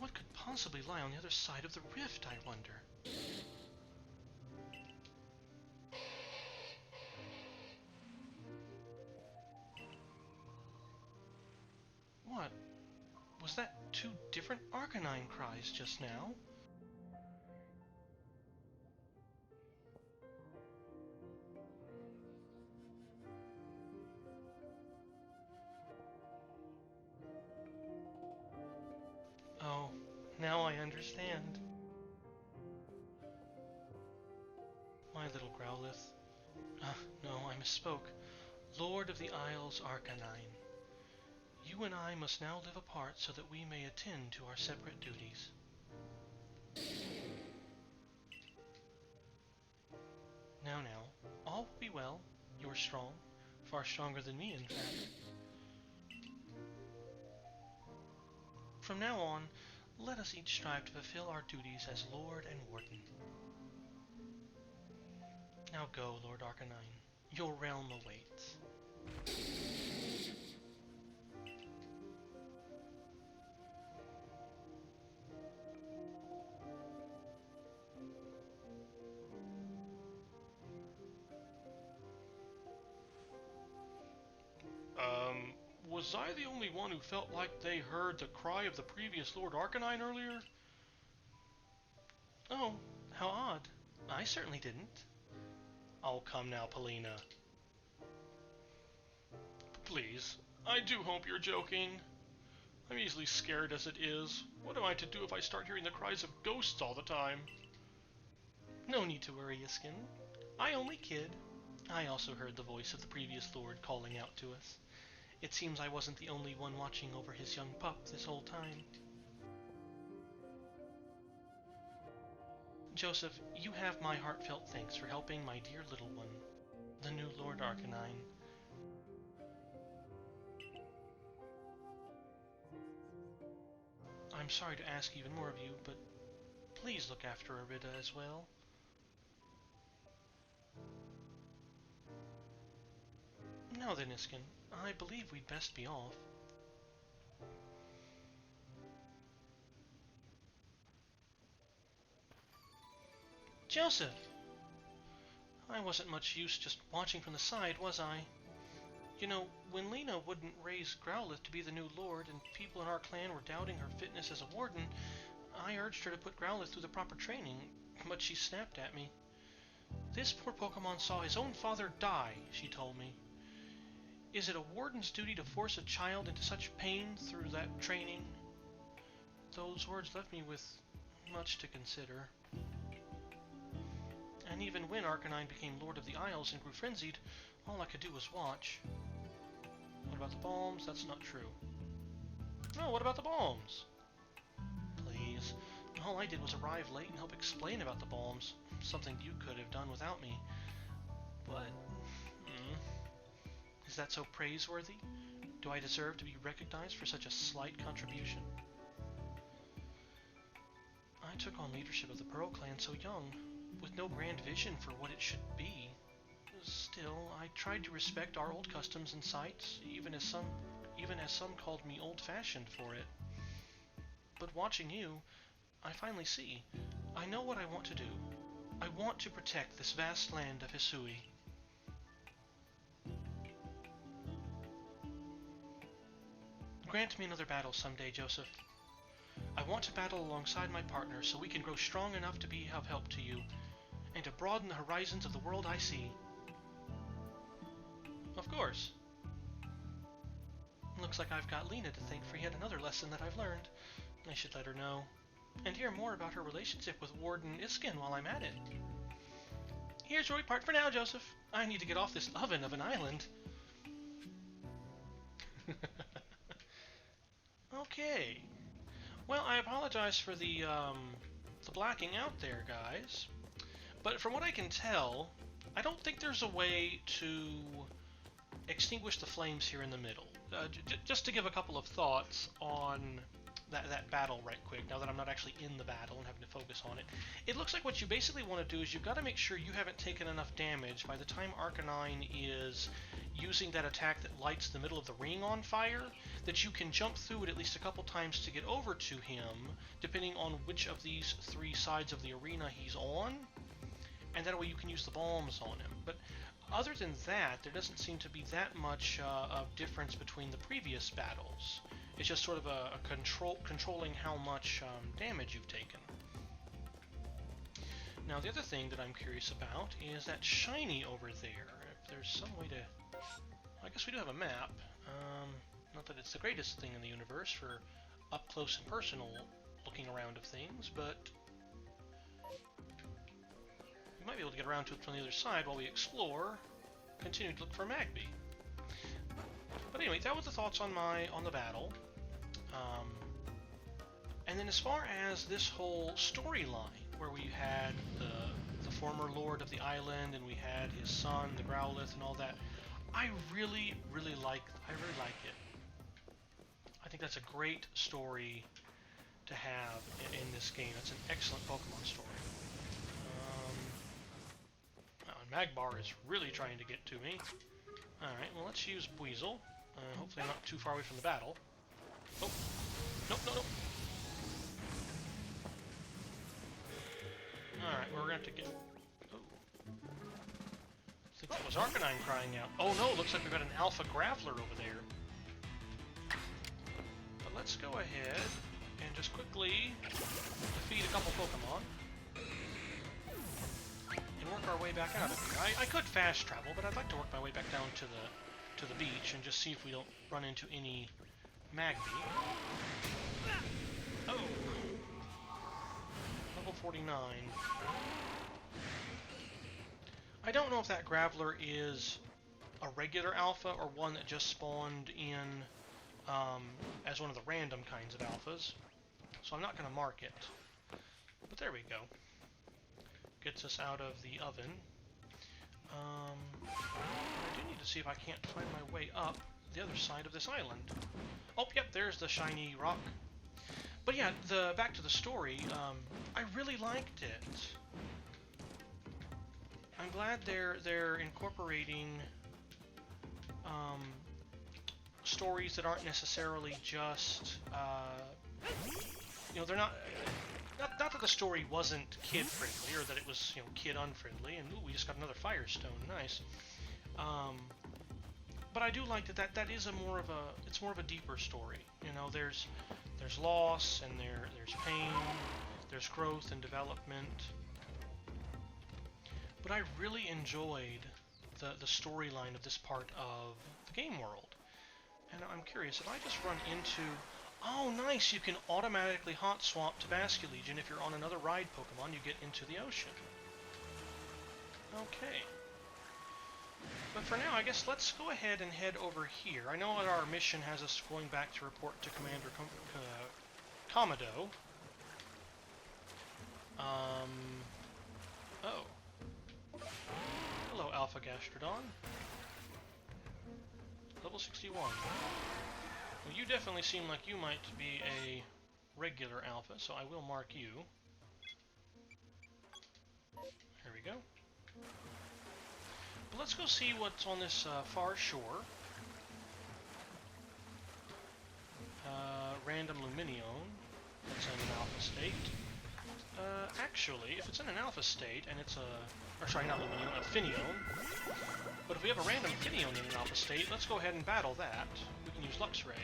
[SPEAKER 1] What could possibly lie on the other side of the rift, I wonder? What? Was that 2 different Arcanine cries just now? Oh, now I understand. My little Growlithe. No, I misspoke. Lord of the Isles Arcanine. You and I must now live apart so that we may attend to our separate duties. Now, all will be well. You're strong. Far stronger than me, in fact. From now on, let us each strive to fulfill our duties as Lord and Warden. Now go, Lord Arcanine. Your realm awaits. Was I the only one who felt like they heard the cry of the previous Lord Arcanine earlier? Oh, how odd. I certainly didn't. Oh, come now, Polina. Please, I do hope you're joking. I'm easily scared as it is. What am I to do if I start hearing the cries of ghosts all the time? No need to worry, Iskin. I only kid. I also heard the voice of the previous Lord calling out to us. It seems I wasn't the only one watching over his young pup this whole time. Joseph, you have my heartfelt thanks for helping my dear little one, the new Lord Arcanine. I'm sorry to ask even more of you, but please look after Arida as well. Now then, Iskin, I believe we'd best be off. Joseph! I wasn't much use just watching from the side, was I? You know, when Lena wouldn't raise Growlithe to be the new lord and people in our clan were doubting her fitness as a warden, I urged her to put Growlithe through the proper training, but she snapped at me. This poor Pokémon saw his own father die, she told me. Is it a warden's duty to force a child into such pain through that training? Those words left me with much to consider. And even when Arcanine became Lord of the Isles and grew frenzied, all I could do was watch. What about the bombs? That's not true. No, what about the bombs? Please. All I did was arrive late and help explain about the bombs. Something you could have done without me. But... is that so praiseworthy? Do I deserve to be recognized for such a slight contribution? I took on leadership of the Pearl Clan so young, with no grand vision for what it should be. Still, I tried to respect our old customs and sites, even as some called me old-fashioned for it. But watching you, I finally see. I know what I want to do. I want to protect this vast land of Hisui. Grant me another battle someday, Joseph. I want to battle alongside my partner so we can grow strong enough to be of help to you, and to broaden the horizons of the world I see. Of course. Looks like I've got Lena to thank for yet another lesson that I've learned. I should let her know, and hear more about her relationship with Warden Iskin while I'm at it. Here's where we part for now, Joseph. I need to get off this oven of an island. Okay. Well, I apologize for the blacking out there, guys. But from what I can tell, I don't think there's a way to extinguish the flames here in the middle. Just to give a couple of thoughts on that battle right quick, now that I'm not actually in the battle and having to focus on it. It looks like what you basically want to do is you've got to make sure you haven't taken enough damage by the time Arcanine is using that attack that lights the middle of the ring on fire. that you can jump through it at least a couple times to get over to him, depending on which of these 3 sides of the arena he's on, and that way you can use the bombs on him. But other than that, there doesn't seem to be that much of difference between the previous battles. It's just sort of a controlling how much damage you've taken. Now, the other thing that I'm curious about is that shiny over there. If there's some way to... I guess we do have a map. Not that it's the greatest thing in the universe for up close and personal looking around of things, but we might be able to get around to it from the other side while we explore, continue to look for Magby. But anyway, that was the thoughts on the battle. And then as far as this whole storyline, where we had the former lord of the island, and we had his son, the Growlithe, and all that, I really like it. I think that's a great story to have in this game. It's an excellent Pokemon story. And Magbar is really trying to get to me. Alright, well, let's use Weasel. Hopefully I'm not too far away from the battle. Oh, nope. Alright, we're going to have to get... Oh. I think that was Arcanine crying out. Oh no, looks like we've got an Alpha Graveler over there. But let's go ahead and just quickly defeat a couple Pokemon. And work our way back out of here. I could fast travel, but I'd like to work my way back down to the beach and just see if we don't run into any Magby. Oh! Level 49. I don't know if that Graveler is a regular alpha or one that just spawned in as one of the random kinds of alphas. So I'm not going to mark it. But there we go. Gets us out of the oven. I do need to see if I can't find my way up the other side of this island. Oh, yep, there's the shiny rock. But yeah, back to the story, I really liked it. I'm glad they're incorporating stories that aren't necessarily just, they're not that the story wasn't kid-friendly, or that it was, kid-unfriendly, and ooh, we just got another Firestone, nice. But I do like that is more of a deeper story. There's loss, and there's pain, there's growth and development. But I really enjoyed the storyline of this part of the game world. And I'm curious, if I just run into... Oh, nice! You can automatically hot swap to Basculegion. If you're on another ride Pokemon, you get into the ocean. Okay. But for now, I guess let's go ahead and head over here. I know that our mission has us going back to report to Commander Commodore. Oh. Hello, Alpha Gastrodon. Level 61. Well, you definitely seem like you might be a regular alpha, so I will mark you. Here we go. But let's go see what's on this far shore. Random Luminion. That's in an alpha state. Actually, if it's in an alpha state and it's a... Or sorry, not Luminion, a Finneon. But if we have a random Finneon in an alpha state, let's go ahead and battle that. We can use Luxray.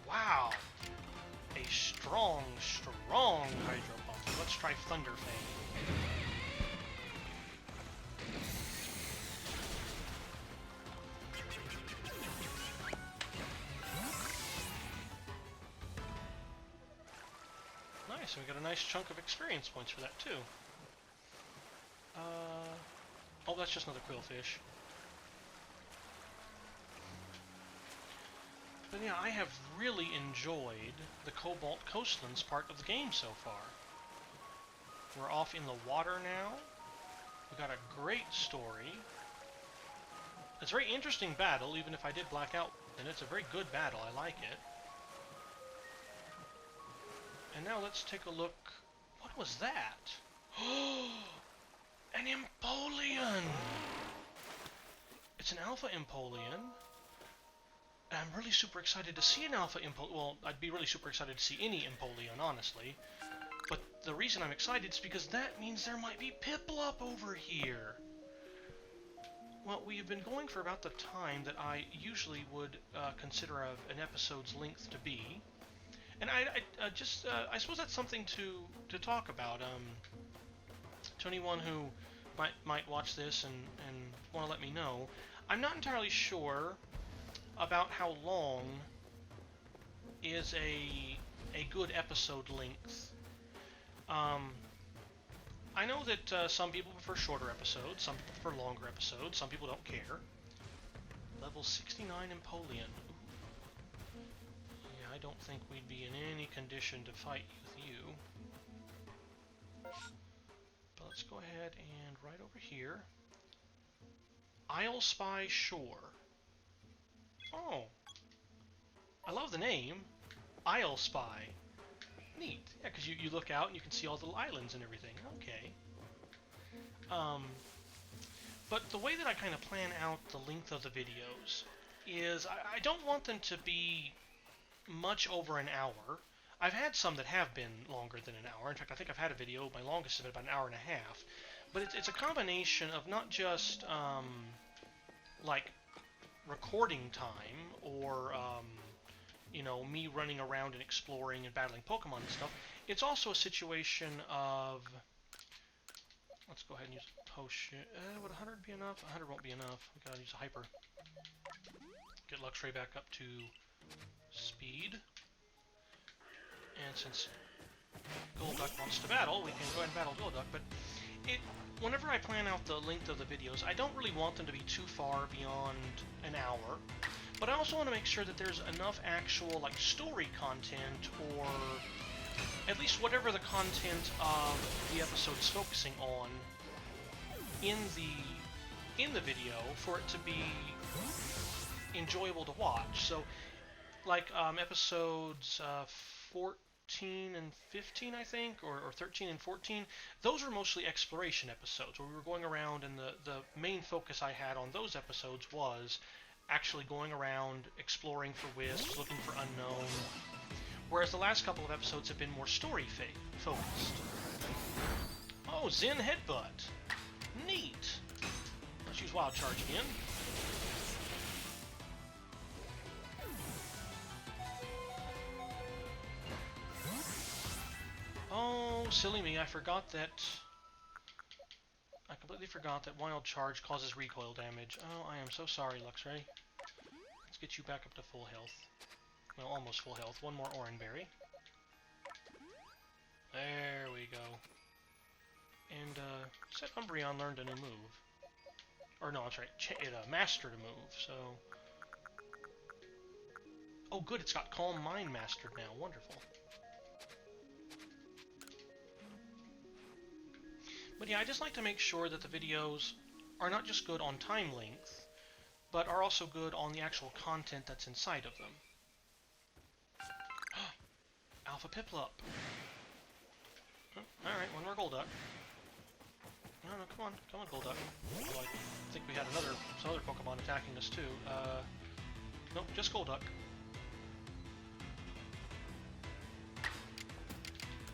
[SPEAKER 1] Wow! A strong Hydro Pump. Let's try Thunder Fang. Nice, and we got a nice chunk of experience points for that too. Oh, that's just another Quillfish. But yeah, I have really enjoyed the Cobalt Coastlands part of the game so far. We're off in the water now. We got a great story. It's a very interesting battle, even if I did black out, and it's a very good battle. I like it. And now let's take a look. What was that? An Empoleon! It's an Alpha Empoleon. And I'm really super excited to see an Alpha Empoleon. Well, I'd be really super excited to see any Empoleon, honestly. But the reason I'm excited is because that means there might be Piplup over here. Well, we have been going for about the time that I usually would consider an episode's length to be. And I suppose that's something to talk about. To anyone who might watch this and want to let me know, I'm not entirely sure about how long is a good episode length. I know that some people prefer shorter episodes, some people prefer longer episodes, some people don't care. Level 69 Empoleon. Yeah, I don't think we'd be in any condition to fight with you. But let's go ahead and right over here. Isle Spy Shore. Oh. I love the name. Isle Spy. Neat. Yeah, because you look out and you can see all the little islands and everything. Okay. But the way that I kind of plan out the length of the videos is I don't want them to be much over an hour. I've had some that have been longer than an hour. In fact, I think I've had a video, my longest has been about an hour and a half. But it's a combination of not just, like, recording time or, you know, me running around and exploring and battling Pokemon and stuff. It's also a situation of... Let's go ahead and use a potion. Would 100 be enough? 100 won't be enough. We gotta use a hyper. Get Luxray back up to speed. And since Golduck wants to battle, we can go ahead and battle Golduck. But whenever I plan out the length of the videos, I don't really want them to be too far beyond an hour. But I also want to make sure that there's enough actual, like, story content, or at least whatever the content of the episode is focusing on in the video for it to be enjoyable to watch. So, like, episodes 14 and 15, I think, or 13 and 14, those were mostly exploration episodes, where we were going around, and the main focus I had on those episodes was actually going around, exploring for wisps, looking for Unown, whereas the last couple of episodes have been more story-focused. Oh, Zen Headbutt! Neat! Let's use Wild Charge again. Oh, silly me, I completely forgot that Wild Charge causes recoil damage. Oh, I am so sorry, Luxray. Let's get you back up to full health. Well, almost full health. One more Oran Berry. There we go. And, said Umbreon learned a new move. Or no, that's right, it mastered a move, so... Oh good, it's got Calm Mind mastered now. Wonderful. But yeah, I just like to make sure that the videos are not just good on time length, but are also good on the actual content that's inside of them. Alpha Piplup. Oh, alright, one more Golduck. No, come on, Golduck. Although I think we had some other Pokemon attacking us too. Nope, just Golduck.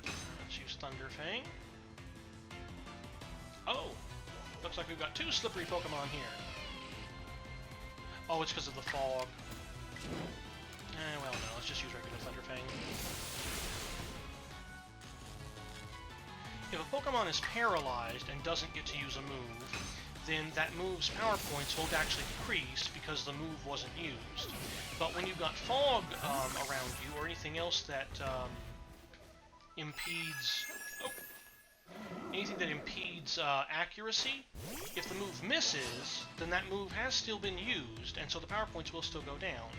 [SPEAKER 1] Let's use Thunderfang. Oh! Looks like we've got two slippery Pokemon here. Oh, it's because of the fog. Well, no, let's just use regular Thunderfang. If a Pokemon is paralyzed and doesn't get to use a move, then that move's power points won't actually decrease because the move wasn't used. But when you've got fog around you, or anything else that impedes... Oh! Anything that impedes accuracy, if the move misses, then that move has still been used, and so the power points will still go down.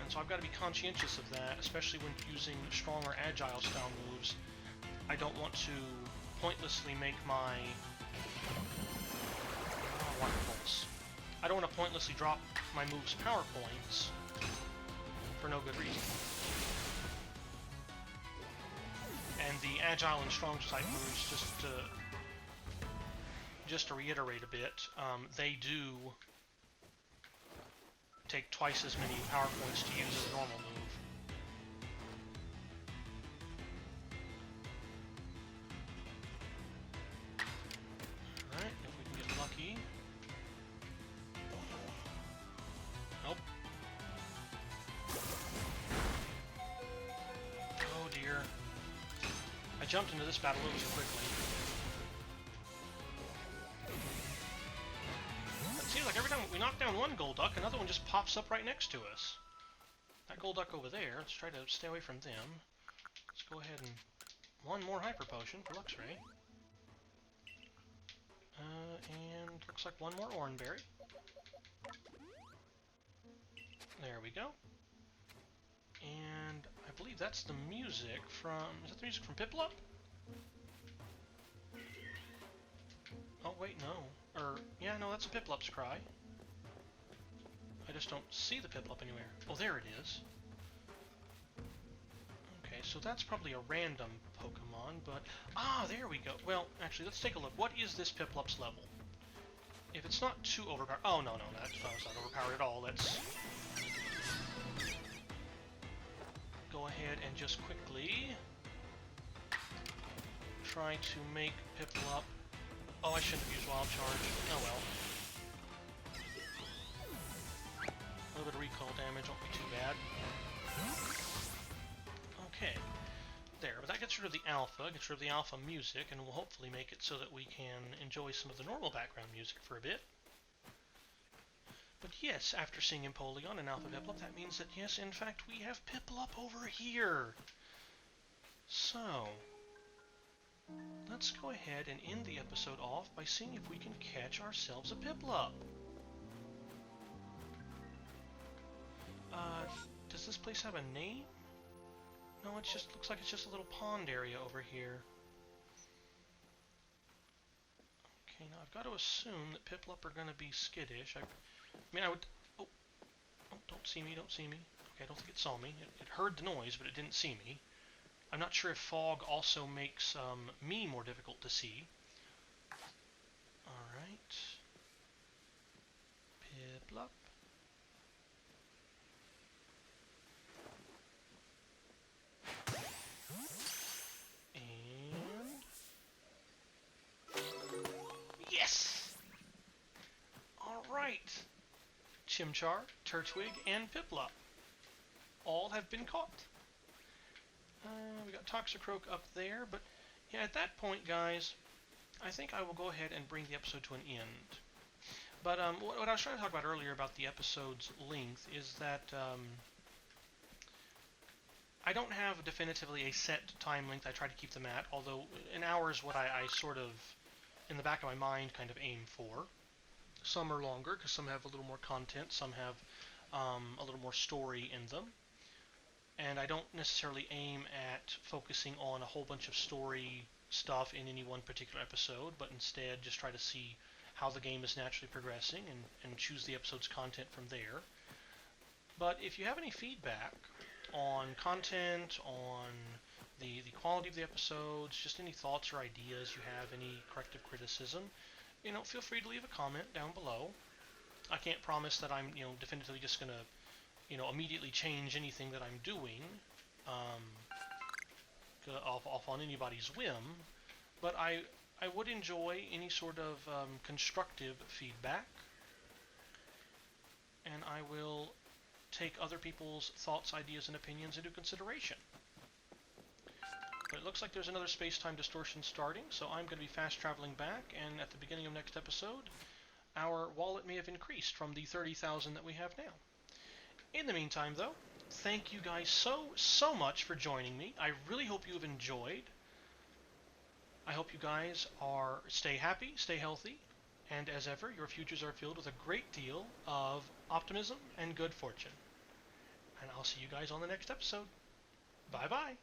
[SPEAKER 1] And so I've got to be conscientious of that, especially when using strong or agile style moves. I don't want to pointlessly make my... Water Pulse. I don't want to pointlessly drop my move's power points for no good reason. And the agile and strong type moves, just to reiterate a bit, they do take twice as many power points to use as a normal move. Alright, if we can get lucky. Nope. Oh dear. I jumped into this battle a little too quickly. It seems like every time we knock down one Golduck, another one just pops up right next to us. That Golduck over there, let's try to stay away from them. Let's go ahead and... one more Hyper Potion for Luxray. And looks like one more Oranberry. There we go. And I believe that's the music from... is that the music from Piplup? Oh, wait, no. Yeah, no, that's a Piplup's cry. I just don't see the Piplup anywhere. Oh, there it is. Okay, so that's probably a random Pokemon, but... ah, there we go. Well, actually, let's take a look. What is this Piplup's level? If it's not too overpowered... oh, no, that's not overpowered at all. Let's go ahead and just quickly try to make Piplup... oh, I shouldn't have used Wild Charge. Oh well. A little bit of recall damage won't be too bad. Okay. There, but that gets rid of the alpha, gets rid of the alpha music, and will hopefully make it so that we can enjoy some of the normal background music for a bit. But yes, after seeing Empoleon and Alpha Piplup, that means that yes, in fact, we have Piplup over here. So... let's go ahead and end the episode off by seeing if we can catch ourselves a Piplup. Does this place have a name? No, it just looks like it's just a little pond area over here. Okay, now I've got to assume that Piplup are going to be skittish. I mean, I would... oh, don't see me, don't see me. Okay, I don't think it saw me. It heard the noise, but it didn't see me. I'm not sure if fog also makes me more difficult to see. Alright. Piplup. And... yes! Alright. Chimchar, Turtwig, and Piplup all have been caught. We got Toxicroak up there, but yeah, at that point, guys, I think I will go ahead and bring the episode to an end. But what I was trying to talk about earlier about the episode's length is that I don't have definitively a set time length I try to keep them at, although an hour is what I sort of, in the back of my mind, kind of aim for. Some are longer, because some have a little more content, some have a little more story in them. And I don't necessarily aim at focusing on a whole bunch of story stuff in any one particular episode, but instead just try to see how the game is naturally progressing and choose the episode's content from there. But if you have any feedback on content, on the quality of the episodes, just any thoughts or ideas you have, any corrective criticism, feel free to leave a comment down below. I can't promise that I'm, definitively just going to immediately change anything that I'm doing off on anybody's whim, but I would enjoy any sort of constructive feedback, and I will take other people's thoughts, ideas, and opinions into consideration. But it looks like there's another space-time distortion starting, so I'm going to be fast-traveling back, and at the beginning of next episode, our wallet may have increased from the 30,000 that we have now. In the meantime, though, thank you guys so much for joining me. I really hope you have enjoyed. I hope you guys stay happy, stay healthy, and as ever, your futures are filled with a great deal of optimism and good fortune. And I'll see you guys on the next episode. Bye-bye.